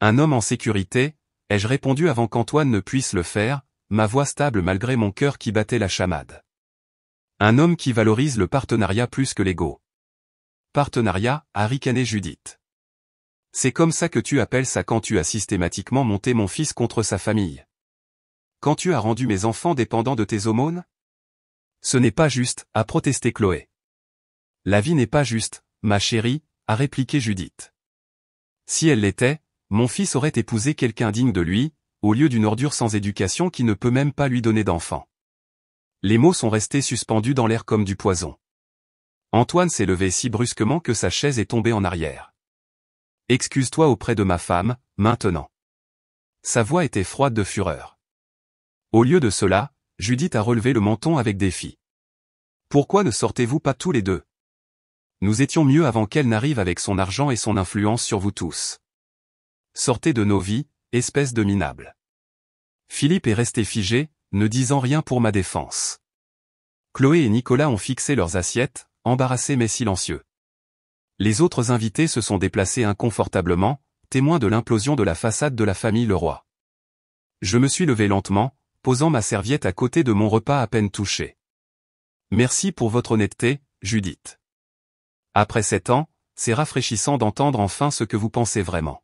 [SPEAKER 1] Un homme en sécurité, ai-je répondu avant qu'Antoine ne puisse le faire, ma voix stable malgré mon cœur qui battait la chamade. Un homme qui valorise le partenariat plus que l'ego. Partenariat, a ricané Judith. C'est comme ça que tu appelles ça quand tu as systématiquement monté mon fils contre sa famille. Quand tu as rendu mes enfants dépendants de tes aumônes? Ce n'est pas juste, a protesté Chloé. La vie n'est pas juste, ma chérie, a répliqué Judith. Si elle l'était, mon fils aurait épousé quelqu'un digne de lui, au lieu d'une ordure sans éducation qui ne peut même pas lui donner d'enfant. Les mots sont restés suspendus dans l'air comme du poison. Antoine s'est levé si brusquement que sa chaise est tombée en arrière. Excuse-toi auprès de ma femme, maintenant. Sa voix était froide de fureur. Au lieu de cela, Judith a relevé le menton avec défi. Pourquoi ne sortez-vous pas tous les deux? Nous étions mieux avant qu'elle n'arrive avec son argent et son influence sur vous tous. Sortez de nos vies, espèce de minable. Philippe est resté figé, ne disant rien pour ma défense. Chloé et Nicolas ont fixé leurs assiettes, embarrassés mais silencieux. Les autres invités se sont déplacés inconfortablement, témoins de l'implosion de la façade de la famille Leroy. Je me suis levé lentement, posant ma serviette à côté de mon repas à peine touché. Merci pour votre honnêteté, Judith. Après 7 ans, c'est rafraîchissant d'entendre enfin ce que vous pensez vraiment.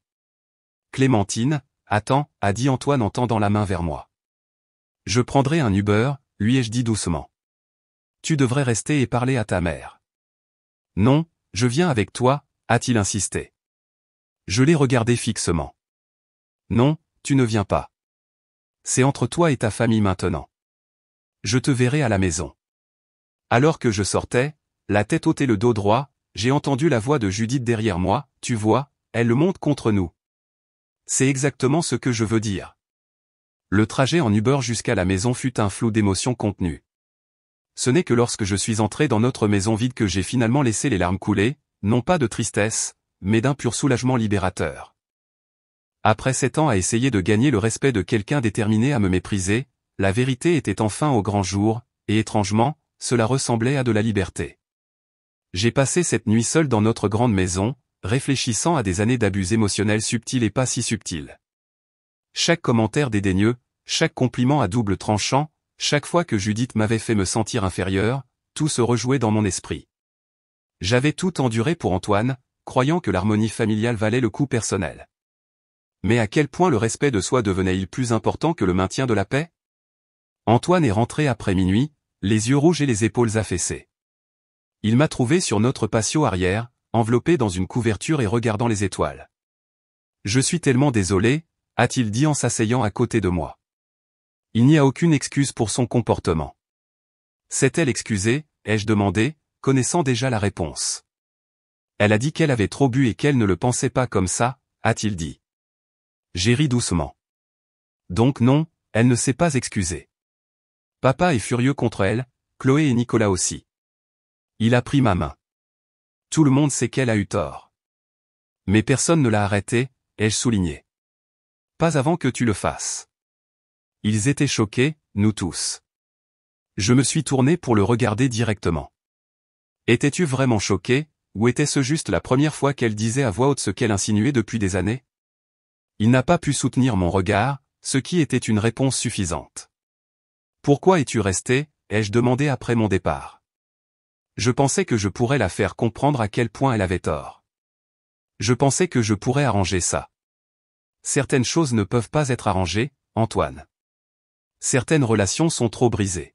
[SPEAKER 1] Clémentine, attends, a dit Antoine en tendant la main vers moi. Je prendrai un Uber, lui ai-je dit doucement. Tu devrais rester et parler à ta mère. Non, je viens avec toi, a-t-il insisté. Je l'ai regardé fixement. Non, tu ne viens pas. C'est entre toi et ta famille maintenant. Je te verrai à la maison. Alors que je sortais, la tête haute et le dos droit, j'ai entendu la voix de Judith derrière moi, tu vois, elle le monte contre nous. C'est exactement ce que je veux dire. Le trajet en Uber jusqu'à la maison fut un flou d'émotions contenues. Ce n'est que lorsque je suis entré dans notre maison vide que j'ai finalement laissé les larmes couler, non pas de tristesse, mais d'un pur soulagement libérateur. Après 7 ans à essayer de gagner le respect de quelqu'un déterminé à me mépriser, la vérité était enfin au grand jour, et étrangement, cela ressemblait à de la liberté. J'ai passé cette nuit seul dans notre grande maison, réfléchissant à des années d'abus émotionnels subtils et pas si subtils. Chaque commentaire dédaigneux, chaque compliment à double tranchant, chaque fois que Judith m'avait fait me sentir inférieur, tout se rejouait dans mon esprit. J'avais tout enduré pour Antoine, croyant que l'harmonie familiale valait le coup personnel. Mais à quel point le respect de soi devenait-il plus important que le maintien de la paix? Antoine est rentré après minuit, les yeux rouges et les épaules affaissées. Il m'a trouvé sur notre patio arrière, enveloppé dans une couverture et regardant les étoiles. Je suis tellement désolé, a-t-il dit en s'asseyant à côté de moi. Il n'y a aucune excuse pour son comportement. S'est-elle excusée, ai-je demandé, connaissant déjà la réponse. Elle a dit qu'elle avait trop bu et qu'elle ne le pensait pas comme ça, a-t-il dit. J'ai ri doucement. Donc non, elle ne s'est pas excusée. Papa est furieux contre elle, Chloé et Nicolas aussi. Il a pris ma main. Tout le monde sait qu'elle a eu tort. Mais personne ne l'a arrêtée, ai-je souligné. Pas avant que tu le fasses. Ils étaient choqués, nous tous. Je me suis tourné pour le regarder directement. Étais-tu vraiment choqué, ou était-ce juste la première fois qu'elle disait à voix haute ce qu'elle insinuait depuis des années? Il n'a pas pu soutenir mon regard, ce qui était une réponse suffisante. Pourquoi es-tu resté, ai-je demandé après mon départ. Je pensais que je pourrais la faire comprendre à quel point elle avait tort. Je pensais que je pourrais arranger ça. Certaines choses ne peuvent pas être arrangées, Antoine. Certaines relations sont trop brisées.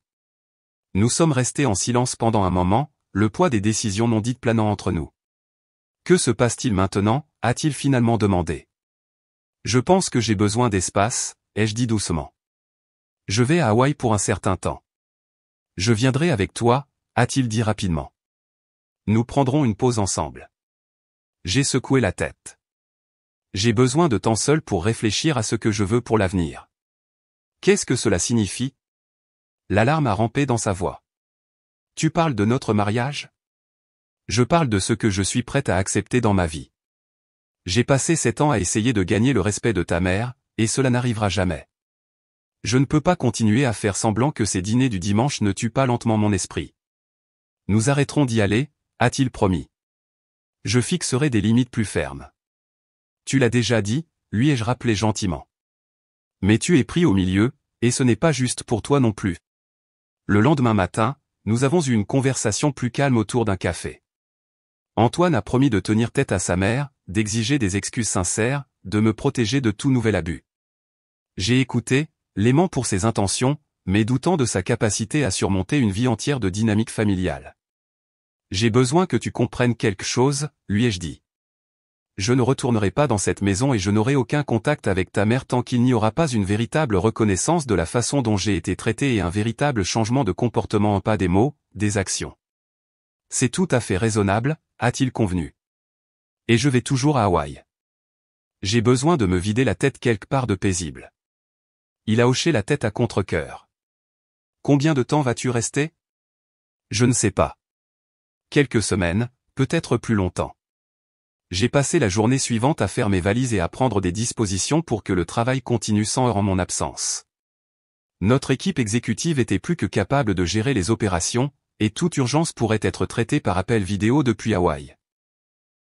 [SPEAKER 1] Nous sommes restés en silence pendant un moment, le poids des décisions non dites planant entre nous. Que se passe-t-il maintenant, a-t-il finalement demandé. Je pense que j'ai besoin d'espace, ai-je dit doucement. Je vais à Hawaï pour un certain temps. Je viendrai avec toi, a-t-il dit rapidement. Nous prendrons une pause ensemble. J'ai secoué la tête. J'ai besoin de temps seul pour réfléchir à ce que je veux pour l'avenir. Qu'est-ce que cela signifie? L'alarme a rampé dans sa voix. Tu parles de notre mariage? Je parle de ce que je suis prête à accepter dans ma vie. J'ai passé 7 ans à essayer de gagner le respect de ta mère, et cela n'arrivera jamais. Je ne peux pas continuer à faire semblant que ces dîners du dimanche ne tuent pas lentement mon esprit. Nous arrêterons d'y aller, a-t-il promis. Je fixerai des limites plus fermes. Tu l'as déjà dit, lui ai-je rappelé gentiment. Mais tu es pris au milieu, et ce n'est pas juste pour toi non plus. Le lendemain matin, nous avons eu une conversation plus calme autour d'un café. Antoine a promis de tenir tête à sa mère, d'exiger des excuses sincères, de me protéger de tout nouvel abus. J'ai écouté, l'aimant pour ses intentions, mais doutant de sa capacité à surmonter une vie entière de dynamique familiale. J'ai besoin que tu comprennes quelque chose, lui ai-je dit. Je ne retournerai pas dans cette maison et je n'aurai aucun contact avec ta mère tant qu'il n'y aura pas une véritable reconnaissance de la façon dont j'ai été traité et un véritable changement de comportement, pas des mots, des actions. C'est tout à fait raisonnable, a-t-il convenu. Et je vais toujours à Hawaï. J'ai besoin de me vider la tête quelque part de paisible. Il a hoché la tête à contre-cœur. Combien de temps vas-tu rester? Je ne sais pas. Quelques semaines, peut-être plus longtemps. J'ai passé la journée suivante à faire mes valises et à prendre des dispositions pour que le travail continue sans heure en mon absence. Notre équipe exécutive était plus que capable de gérer les opérations, et toute urgence pourrait être traitée par appel vidéo depuis Hawaï.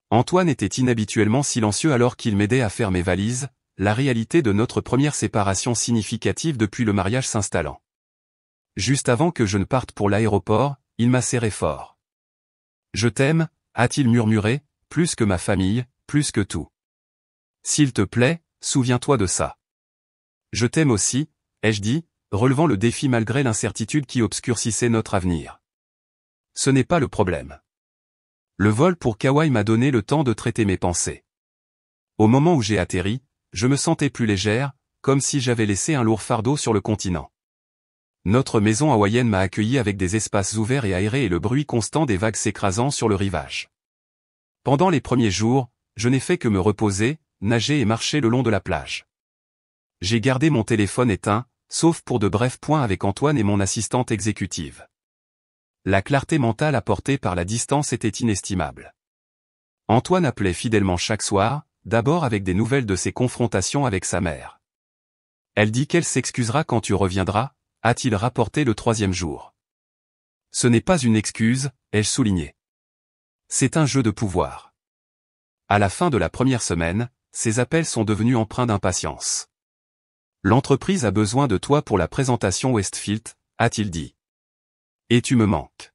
[SPEAKER 1] Antoine était inhabituellement silencieux alors qu'il m'aidait à faire mes valises, la réalité de notre première séparation significative depuis le mariage s'installant. Juste avant que je ne parte pour l'aéroport, il m'a serré fort. Je t'aime, a-t-il murmuré, plus que ma famille, plus que tout. S'il te plaît, souviens-toi de ça. Je t'aime aussi, ai-je dit, relevant le défi malgré l'incertitude qui obscurcissait notre avenir. Ce n'est pas le problème. Le vol pour Kauai m'a donné le temps de traiter mes pensées. Au moment où j'ai atterri, je me sentais plus légère, comme si j'avais laissé un lourd fardeau sur le continent. Notre maison hawaïenne m'a accueilli avec des espaces ouverts et aérés et le bruit constant des vagues s'écrasant sur le rivage. Pendant les premiers jours, je n'ai fait que me reposer, nager et marcher le long de la plage. J'ai gardé mon téléphone éteint, sauf pour de brefs points avec Antoine et mon assistante exécutive. La clarté mentale apportée par la distance était inestimable. Antoine appelait fidèlement chaque soir, d'abord avec des nouvelles de ses confrontations avec sa mère. Elle dit qu'elle s'excusera quand tu reviendras, a-t-il rapporté le 3e jour. Ce n'est pas une excuse, ai-je souligné. C'est un jeu de pouvoir. À la fin de la première semaine, ces appels sont devenus empreints d'impatience. L'entreprise a besoin de toi pour la présentation Westfield, a-t-il dit. Et tu me manques.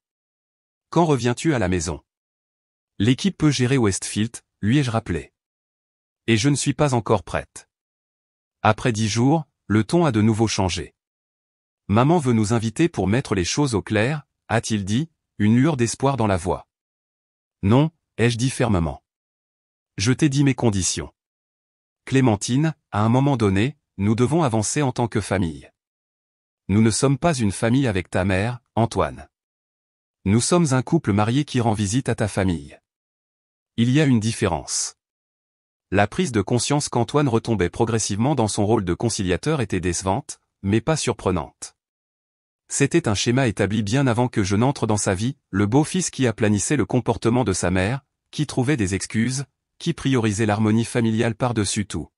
[SPEAKER 1] Quand reviens-tu à la maison? L'équipe peut gérer Westfield, lui ai-je rappelé. Et je ne suis pas encore prête. Après 10 jours, le ton a de nouveau changé. Maman veut nous inviter pour mettre les choses au clair, a-t-il dit, une lueur d'espoir dans la voix. Non, ai-je dit fermement. Je t'ai dit mes conditions. Clémentine, à un moment donné, nous devons avancer en tant que famille. Nous ne sommes pas une famille avec ta mère, Antoine. Nous sommes un couple marié qui rend visite à ta famille. Il y a une différence. La prise de conscience qu'Antoine retombait progressivement dans son rôle de conciliateur était décevante, mais pas surprenante. C'était un schéma établi bien avant que je n'entre dans sa vie, le beau-fils qui aplanissait le comportement de sa mère, qui trouvait des excuses, qui priorisait l'harmonie familiale par-dessus tout.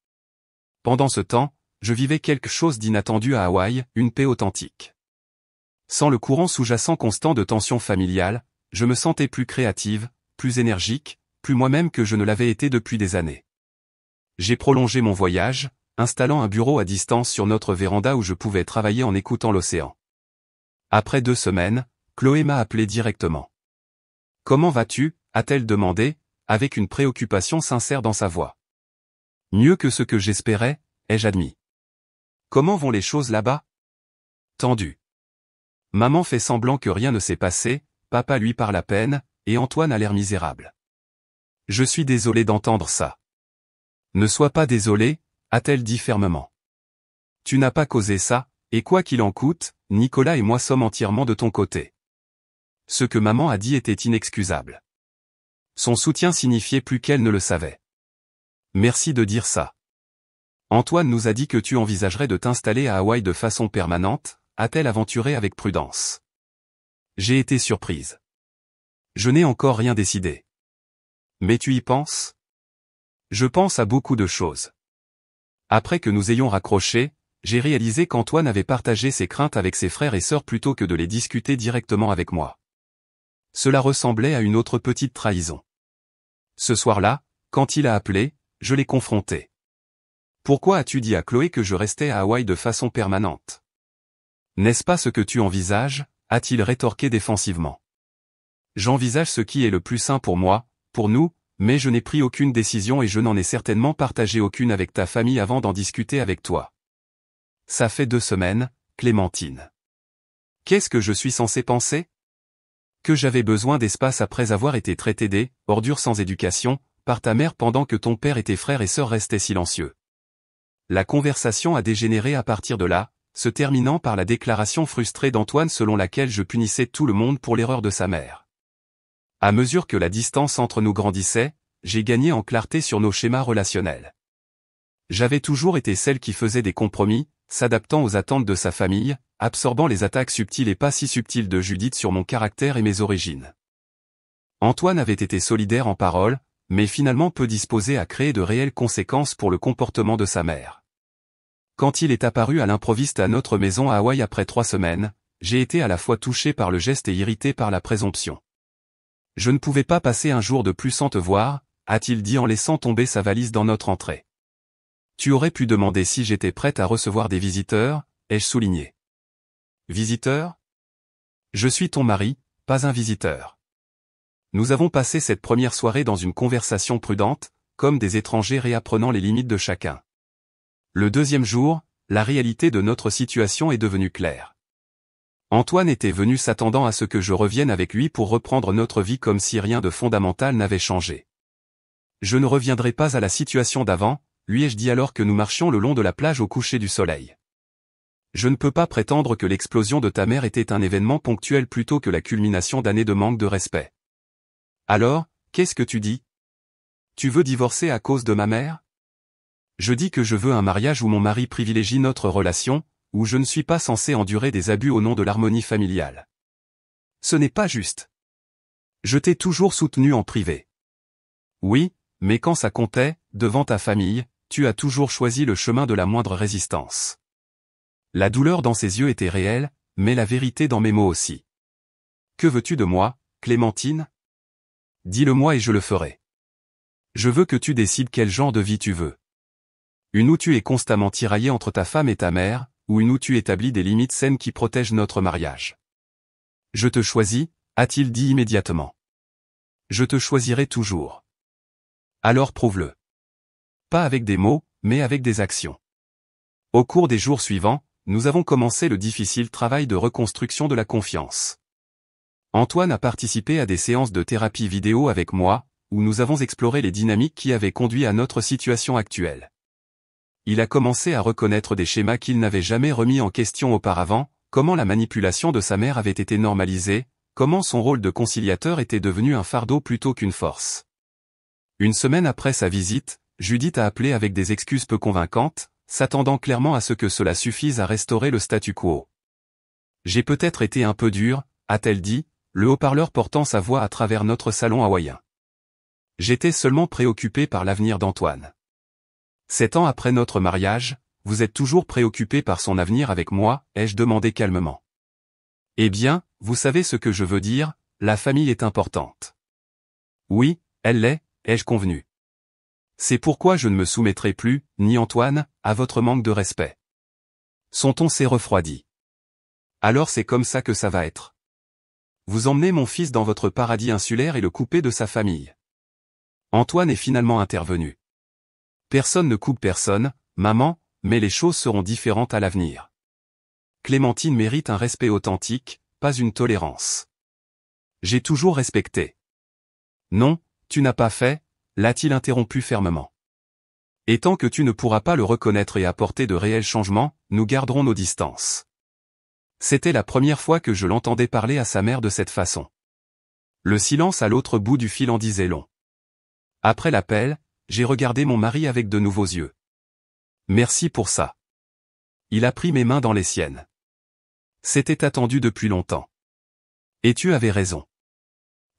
[SPEAKER 1] Pendant ce temps, je vivais quelque chose d'inattendu à Hawaï, une paix authentique. Sans le courant sous-jacent constant de tensions familiales, je me sentais plus créative, plus énergique, plus moi-même que je ne l'avais été depuis des années. J'ai prolongé mon voyage, installant un bureau à distance sur notre véranda où je pouvais travailler en écoutant l'océan. Après 2 semaines, Chloé m'a appelé directement. « Comment vas-tu » a-t-elle demandé, avec une préoccupation sincère dans sa voix. « Mieux que ce que j'espérais, ai-je admis. »« Comment vont les choses là-bas » Tendu. Maman fait semblant que rien ne s'est passé, papa lui parle à peine, et Antoine a l'air misérable. « Je suis désolé d'entendre ça. »« Ne sois pas désolé, a-t-elle dit fermement. Tu n'as pas causé ça, Et quoi qu'il en coûte, Nicolas et moi sommes entièrement de ton côté. Ce que maman a dit était inexcusable. Son soutien signifiait plus qu'elle ne le savait. Merci de dire ça. Antoine nous a dit que tu envisagerais de t'installer à Hawaï de façon permanente, a-t-elle aventuré avec prudence. J'ai été surprise. Je n'ai encore rien décidé. Mais tu y penses? Je pense à beaucoup de choses. Après que nous ayons raccroché, j'ai réalisé qu'Antoine avait partagé ses craintes avec ses frères et sœurs plutôt que de les discuter directement avec moi. Cela ressemblait à une autre petite trahison. Ce soir-là, quand il a appelé, je l'ai confronté. Pourquoi as-tu dit à Chloé que je restais à Hawaï de façon permanente? N'est-ce pas ce que tu envisages? A-t-il rétorqué défensivement. J'envisage ce qui est le plus sain pour moi, pour nous, mais je n'ai pris aucune décision et je n'en ai certainement partagé aucune avec ta famille avant d'en discuter avec toi. Ça fait 2 semaines, Clémentine. Qu'est-ce que je suis censé penser? Que j'avais besoin d'espace après avoir été traité des ordures sans éducation par ta mère pendant que ton père et tes frères et sœurs restaient silencieux. La conversation a dégénéré à partir de là, se terminant par la déclaration frustrée d'Antoine selon laquelle je punissais tout le monde pour l'erreur de sa mère. À mesure que la distance entre nous grandissait, j'ai gagné en clarté sur nos schémas relationnels. J'avais toujours été celle qui faisait des compromis, s'adaptant aux attentes de sa famille, absorbant les attaques subtiles et pas si subtiles de Judith sur mon caractère et mes origines. Antoine avait été solidaire en parole, mais finalement peu disposé à créer de réelles conséquences pour le comportement de sa mère. Quand il est apparu à l'improviste à notre maison à Hawaï après 3 semaines, j'ai été à la fois touché par le geste et irrité par la présomption. Je ne pouvais pas passer un jour de plus sans te voir, a-t-il dit en laissant tomber sa valise dans notre entrée. Tu aurais pu demander si j'étais prête à recevoir des visiteurs, ai-je souligné. Visiteur? Je suis ton mari, pas un visiteur. Nous avons passé cette première soirée dans une conversation prudente, comme des étrangers réapprenant les limites de chacun. Le deuxième jour, la réalité de notre situation est devenue claire. Antoine était venu s'attendant à ce que je revienne avec lui pour reprendre notre vie comme si rien de fondamental n'avait changé. Je ne reviendrai pas à la situation d'avant, lui ai-je dit alors que nous marchions le long de la plage au coucher du soleil. Je ne peux pas prétendre que l'explosion de ta mère était un événement ponctuel plutôt que la culmination d'années de manque de respect. Alors, qu'est-ce que tu dis? Tu veux divorcer à cause de ma mère? Je dis que je veux un mariage où mon mari privilégie notre relation, où je ne suis pas censé endurer des abus au nom de l'harmonie familiale. Ce n'est pas juste. Je t'ai toujours soutenu en privé. Oui, mais quand ça comptait, devant ta famille, tu as toujours choisi le chemin de la moindre résistance. La douleur dans ses yeux était réelle, mais la vérité dans mes mots aussi. Que veux-tu de moi, Clémentine? Dis-le-moi et je le ferai. Je veux que tu décides quel genre de vie tu veux. Une où tu es constamment tiraillé entre ta femme et ta mère, ou une où tu établis des limites saines qui protègent notre mariage. Je te choisis, a-t-il dit immédiatement. Je te choisirai toujours. Alors prouve-le. Pas avec des mots, mais avec des actions. Au cours des jours suivants, nous avons commencé le difficile travail de reconstruction de la confiance. Antoine a participé à des séances de thérapie vidéo avec moi, où nous avons exploré les dynamiques qui avaient conduit à notre situation actuelle. Il a commencé à reconnaître des schémas qu'il n'avait jamais remis en question auparavant, comment la manipulation de sa mère avait été normalisée, comment son rôle de conciliateur était devenu un fardeau plutôt qu'une force. Une semaine après sa visite, Judith a appelé avec des excuses peu convaincantes, s'attendant clairement à ce que cela suffise à restaurer le statu quo. J'ai peut-être été un peu dur, a-t-elle dit, le haut-parleur portant sa voix à travers notre salon hawaïen. J'étais seulement préoccupé par l'avenir d'Antoine. 7 ans après notre mariage, vous êtes toujours préoccupé par son avenir avec moi, ai-je demandé calmement. Eh bien, vous savez ce que je veux dire, la famille est importante. Oui, elle l'est, ai-je convenu. C'est pourquoi je ne me soumettrai plus, ni Antoine, à votre manque de respect. Son ton s'est refroidi. Alors c'est comme ça que ça va être. Vous emmenez mon fils dans votre paradis insulaire et le coupez de sa famille. Antoine est finalement intervenu. Personne ne coupe personne, maman, mais les choses seront différentes à l'avenir. Clémentine mérite un respect authentique, pas une tolérance. J'ai toujours respecté. Non, tu n'as pas fait, l'a-t-il interrompu fermement. Et tant que tu ne pourras pas le reconnaître et apporter de réels changements, nous garderons nos distances. C'était la première fois que je l'entendais parler à sa mère de cette façon. Le silence à l'autre bout du fil en disait long. Après l'appel, j'ai regardé mon mari avec de nouveaux yeux. Merci pour ça. Il a pris mes mains dans les siennes. C'était attendu depuis longtemps. Et tu avais raison.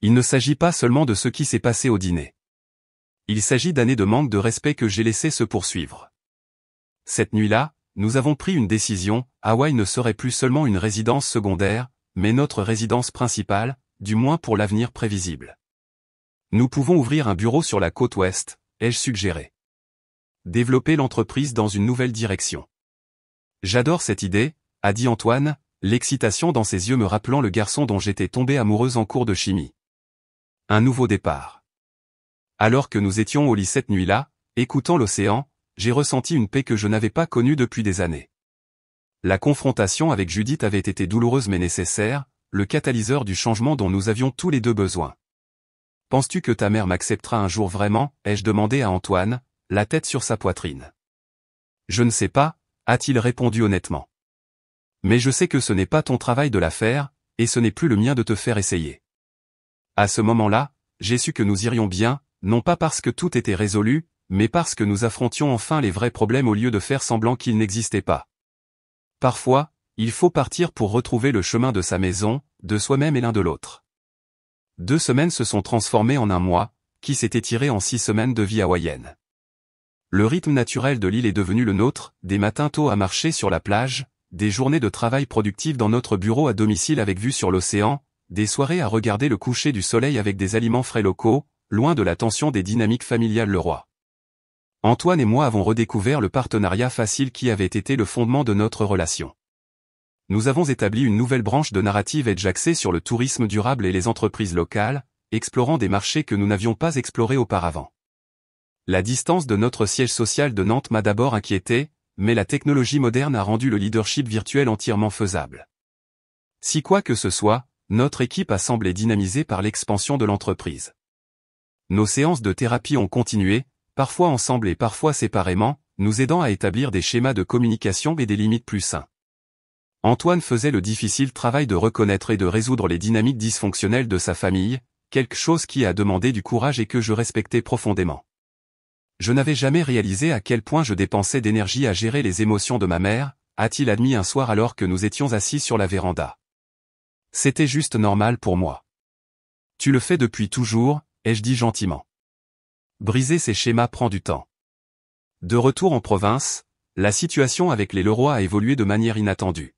[SPEAKER 1] Il ne s'agit pas seulement de ce qui s'est passé au dîner. Il s'agit d'années de manque de respect que j'ai laissé se poursuivre. Cette nuit-là, nous avons pris une décision, Hawaï ne serait plus seulement une résidence secondaire, mais notre résidence principale, du moins pour l'avenir prévisible. Nous pouvons ouvrir un bureau sur la côte ouest, ai-je suggéré. Développer l'entreprise dans une nouvelle direction. J'adore cette idée, a dit Antoine, l'excitation dans ses yeux me rappelant le garçon dont j'étais tombée amoureuse en cours de chimie. Un nouveau départ. Alors que nous étions au lit cette nuit-là, écoutant l'océan, j'ai ressenti une paix que je n'avais pas connue depuis des années. La confrontation avec Judith avait été douloureuse mais nécessaire, le catalyseur du changement dont nous avions tous les deux besoin. Penses-tu que ta mère m'acceptera un jour vraiment, ai-je demandé à Antoine, la tête sur sa poitrine. Je ne sais pas, a-t-il répondu honnêtement. Mais je sais que ce n'est pas ton travail de la faire, et ce n'est plus le mien de te faire essayer. À ce moment-là, j'ai su que nous irions bien, non pas parce que tout était résolu, mais parce que nous affrontions enfin les vrais problèmes au lieu de faire semblant qu'ils n'existaient pas. Parfois, il faut partir pour retrouver le chemin de sa maison, de soi-même et l'un de l'autre. 2 semaines se sont transformées en un mois, qui s'est étiré en 6 semaines de vie hawaïenne. Le rythme naturel de l'île est devenu le nôtre, des matins tôt à marcher sur la plage, des journées de travail productives dans notre bureau à domicile avec vue sur l'océan, des soirées à regarder le coucher du soleil avec des aliments frais locaux, loin de la tension des dynamiques familiales Leroy. Antoine et moi avons redécouvert le partenariat facile qui avait été le fondement de notre relation. Nous avons établi une nouvelle branche de narrative edge axée sur le tourisme durable et les entreprises locales, explorant des marchés que nous n'avions pas explorés auparavant. La distance de notre siège social de Nantes m'a d'abord inquiété, mais la technologie moderne a rendu le leadership virtuel entièrement faisable. Si quoi que ce soit, notre équipe a semblé dynamisée par l'expansion de l'entreprise. Nos séances de thérapie ont continué, parfois ensemble et parfois séparément, nous aidant à établir des schémas de communication et des limites plus sains. Antoine faisait le difficile travail de reconnaître et de résoudre les dynamiques dysfonctionnelles de sa famille, quelque chose qui a demandé du courage et que je respectais profondément. Je n'avais jamais réalisé à quel point je dépensais d'énergie à gérer les émotions de ma mère, a-t-il admis un soir alors que nous étions assis sur la véranda. C'était juste normal pour moi. Tu le fais depuis toujours, ai-je dit gentiment. Briser ces schémas prend du temps. De retour en province, la situation avec les Leroy a évolué de manière inattendue.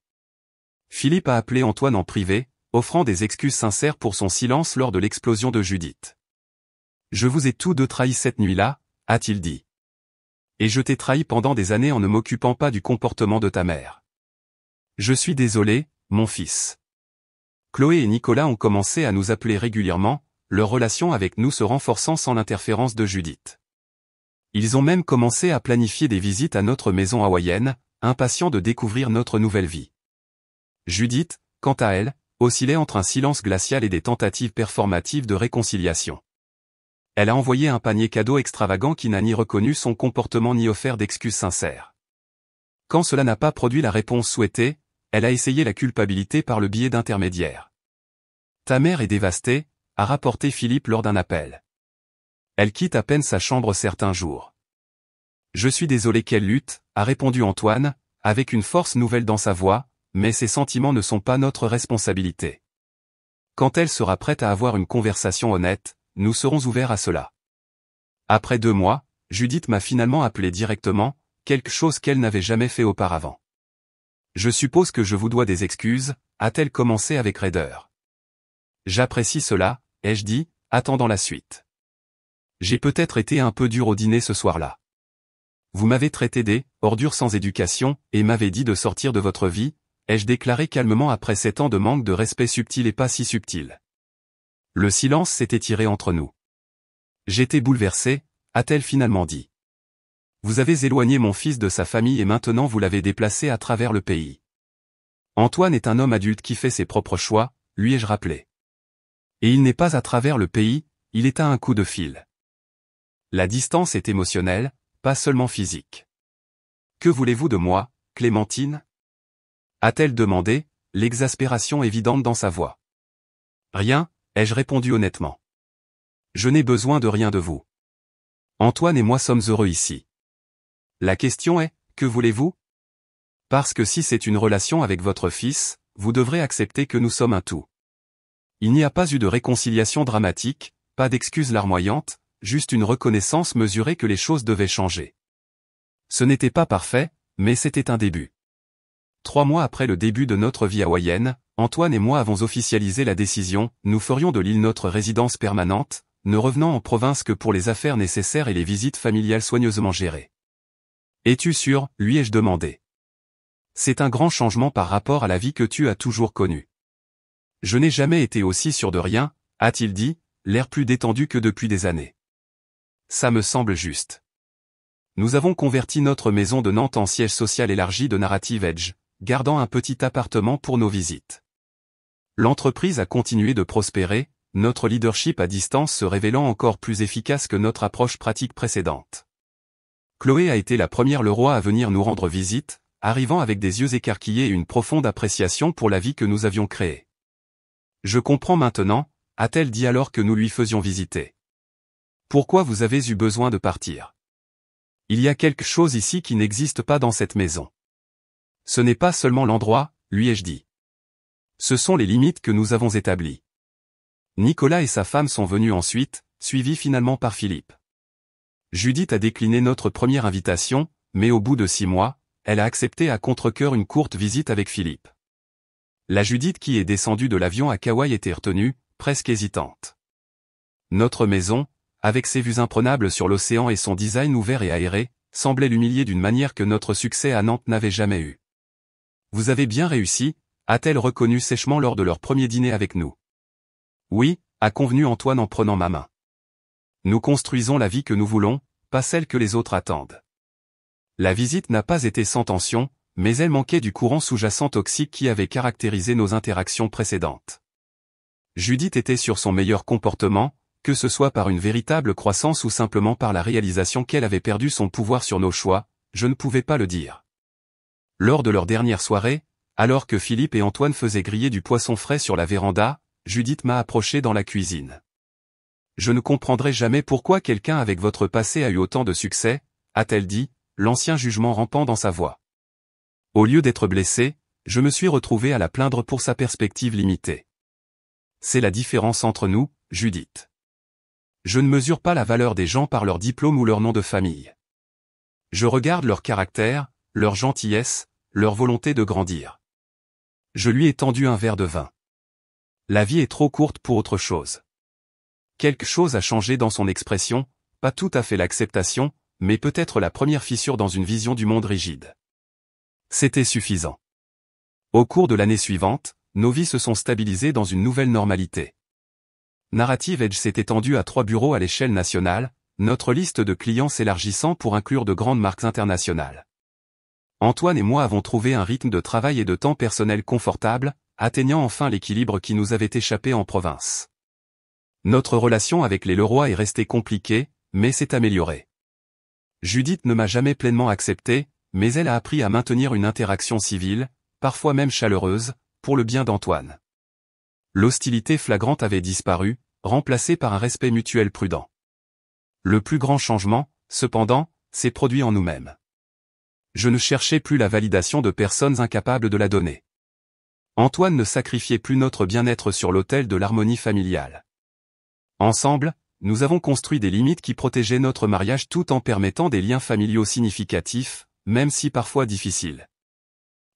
[SPEAKER 1] Philippe a appelé Antoine en privé, offrant des excuses sincères pour son silence lors de l'explosion de Judith. Je vous ai tous deux trahis cette nuit-là, a-t-il dit. Et je t'ai trahi pendant des années en ne m'occupant pas du comportement de ta mère. Je suis désolé, mon fils. Chloé et Nicolas ont commencé à nous appeler régulièrement, leur relation avec nous se renforçant sans l'interférence de Judith. Ils ont même commencé à planifier des visites à notre maison hawaïenne, impatients de découvrir notre nouvelle vie. Judith, quant à elle, oscillait entre un silence glacial et des tentatives performatives de réconciliation. Elle a envoyé un panier cadeau extravagant qui n'a ni reconnu son comportement ni offert d'excuses sincères. Quand cela n'a pas produit la réponse souhaitée, elle a essayé la culpabilité par le biais d'intermédiaires. Ta mère est dévastée, a rapporté Philippe lors d'un appel. Elle quitte à peine sa chambre certains jours. Je suis désolé qu'elle lutte, a répondu Antoine, avec une force nouvelle dans sa voix, mais ces sentiments ne sont pas notre responsabilité. Quand elle sera prête à avoir une conversation honnête, nous serons ouverts à cela. Après 2 mois, Judith m'a finalement appelé directement, quelque chose qu'elle n'avait jamais fait auparavant. Je suppose que je vous dois des excuses, a-t-elle commencé avec raideur. J'apprécie cela, ai-je dit, attendant la suite. J'ai peut-être été un peu dur au dîner ce soir-là. Vous m'avez traité des ordures sans éducation et m'avez dit de sortir de votre vie, ai-je déclaré calmement après 7 ans de manque de respect subtil et pas si subtil. Le silence s'est étiré entre nous. J'étais bouleversé, a-t-elle finalement dit. Vous avez éloigné mon fils de sa famille et maintenant vous l'avez déplacé à travers le pays. Antoine est un homme adulte qui fait ses propres choix, lui ai-je rappelé. Et il n'est pas à travers le pays, il est à un coup de fil. La distance est émotionnelle, pas seulement physique. Que voulez-vous de moi, Clémentine? A-t-elle demandé, l'exaspération évidente dans sa voix. Rien, ai-je répondu honnêtement. Je n'ai besoin de rien de vous. Antoine et moi sommes heureux ici. La question est, que voulez-vous? Parce que si c'est une relation avec votre fils, vous devrez accepter que nous sommes un tout. Il n'y a pas eu de réconciliation dramatique, pas d'excuses larmoyantes, juste une reconnaissance mesurée que les choses devaient changer. Ce n'était pas parfait, mais c'était un début. 3 mois après le début de notre vie hawaïenne, Antoine et moi avons officialisé la décision, nous ferions de l'île notre résidence permanente, ne revenant en province que pour les affaires nécessaires et les visites familiales soigneusement gérées. Es-tu sûr, lui ai-je demandé. C'est un grand changement par rapport à la vie que tu as toujours connue. Je n'ai jamais été aussi sûr de rien, a-t-il dit, l'air plus détendu que depuis des années. Ça me semble juste. Nous avons converti notre maison de Nantes en siège social élargi de Narrative Edge, gardant un petit appartement pour nos visites. L'entreprise a continué de prospérer, notre leadership à distance se révélant encore plus efficace que notre approche pratique précédente. Chloé a été la première Leroy à venir nous rendre visite, arrivant avec des yeux écarquillés et une profonde appréciation pour la vie que nous avions créée. Je comprends maintenant, a-t-elle dit alors que nous lui faisions visiter. Pourquoi vous avez eu besoin de partir? Il y a quelque chose ici qui n'existe pas dans cette maison. Ce n'est pas seulement l'endroit, lui ai-je dit. Ce sont les limites que nous avons établies. Nicolas et sa femme sont venus ensuite, suivis finalement par Philippe. Judith a décliné notre première invitation, mais au bout de 6 mois, elle a accepté à contre-cœur une courte visite avec Philippe. La Judith qui est descendue de l'avion à Kauai était retenue, presque hésitante. Notre maison, avec ses vues imprenables sur l'océan et son design ouvert et aéré, semblait l'humilier d'une manière que notre succès à Nantes n'avait jamais eue. Vous avez bien réussi, a-t-elle reconnu sèchement lors de leur premier dîner avec nous. Oui, a convenu Antoine en prenant ma main. Nous construisons la vie que nous voulons, pas celle que les autres attendent. La visite n'a pas été sans tension, mais elle manquait du courant sous-jacent toxique qui avait caractérisé nos interactions précédentes. Judith était sur son meilleur comportement, que ce soit par une véritable croissance ou simplement par la réalisation qu'elle avait perdu son pouvoir sur nos choix, je ne pouvais pas le dire. Lors de leur dernière soirée, alors que Philippe et Antoine faisaient griller du poisson frais sur la véranda, Judith m'a approché dans la cuisine. Je ne comprendrai jamais pourquoi quelqu'un avec votre passé a eu autant de succès, a-t-elle dit, l'ancien jugement rampant dans sa voix. Au lieu d'être blessé, je me suis retrouvé à la plaindre pour sa perspective limitée. C'est la différence entre nous, Judith. Je ne mesure pas la valeur des gens par leur diplôme ou leur nom de famille. Je regarde leur caractère, leur gentillesse, leur volonté de grandir. Je lui ai tendu un verre de vin. La vie est trop courte pour autre chose. Quelque chose a changé dans son expression, pas tout à fait l'acceptation, mais peut-être la première fissure dans une vision du monde rigide. C'était suffisant. Au cours de l'année suivante, nos vies se sont stabilisées dans une nouvelle normalité. Narrative Edge s'est étendue à 3 bureaux à l'échelle nationale, notre liste de clients s'élargissant pour inclure de grandes marques internationales. Antoine et moi avons trouvé un rythme de travail et de temps personnel confortable, atteignant enfin l'équilibre qui nous avait échappé en province. Notre relation avec les Leroy est restée compliquée, mais s'est améliorée. Judith ne m'a jamais pleinement accepté, mais elle a appris à maintenir une interaction civile, parfois même chaleureuse, pour le bien d'Antoine. L'hostilité flagrante avait disparu, remplacée par un respect mutuel prudent. Le plus grand changement, cependant, s'est produit en nous-mêmes. Je ne cherchais plus la validation de personnes incapables de la donner. Antoine ne sacrifiait plus notre bien-être sur l'autel de l'harmonie familiale. Ensemble, nous avons construit des limites qui protégeaient notre mariage tout en permettant des liens familiaux significatifs, même si parfois difficiles.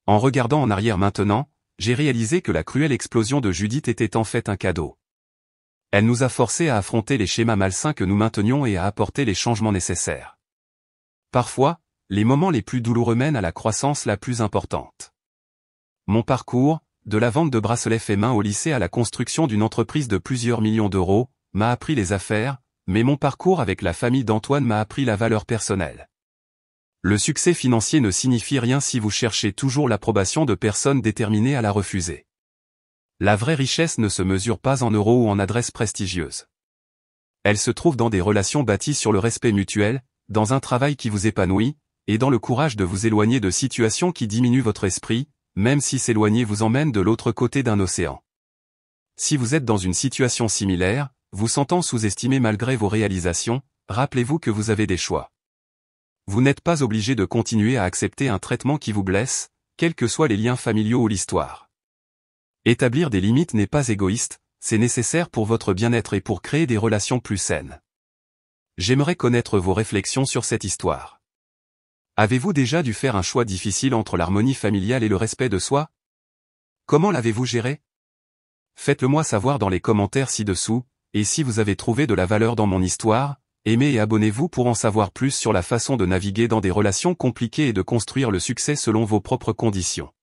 [SPEAKER 1] En regardant en arrière maintenant, j'ai réalisé que la cruelle explosion de Judith était en fait un cadeau. Elle nous a forcés à affronter les schémas malsains que nous maintenions et à apporter les changements nécessaires. Parfois, les moments les plus douloureux mènent à la croissance la plus importante. Mon parcours, de la vente de bracelets faits main au lycée à la construction d'une entreprise de plusieurs millions d'euros, m'a appris les affaires, mais mon parcours avec la famille d'Antoine m'a appris la valeur personnelle. Le succès financier ne signifie rien si vous cherchez toujours l'approbation de personnes déterminées à la refuser. La vraie richesse ne se mesure pas en euros ou en adresses prestigieuses. Elle se trouve dans des relations bâties sur le respect mutuel, dans un travail qui vous épanouit, et dans le courage de vous éloigner de situations qui diminuent votre esprit, même si s'éloigner vous emmène de l'autre côté d'un océan. Si vous êtes dans une situation similaire, vous sentant sous-estimé malgré vos réalisations, rappelez-vous que vous avez des choix. Vous n'êtes pas obligé de continuer à accepter un traitement qui vous blesse, quels que soient les liens familiaux ou l'histoire. Établir des limites n'est pas égoïste, c'est nécessaire pour votre bien-être et pour créer des relations plus saines. J'aimerais connaître vos réflexions sur cette histoire. Avez-vous déjà dû faire un choix difficile entre l'harmonie familiale et le respect de soi? Comment l'avez-vous géré? Faites-le moi savoir dans les commentaires ci-dessous, et si vous avez trouvé de la valeur dans mon histoire, aimez et abonnez-vous pour en savoir plus sur la façon de naviguer dans des relations compliquées et de construire le succès selon vos propres conditions.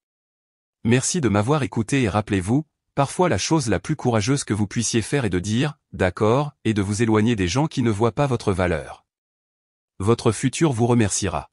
[SPEAKER 1] Merci de m'avoir écouté et rappelez-vous, parfois la chose la plus courageuse que vous puissiez faire est de dire « d'accord » et de vous éloigner des gens qui ne voient pas votre valeur. Votre futur vous remerciera.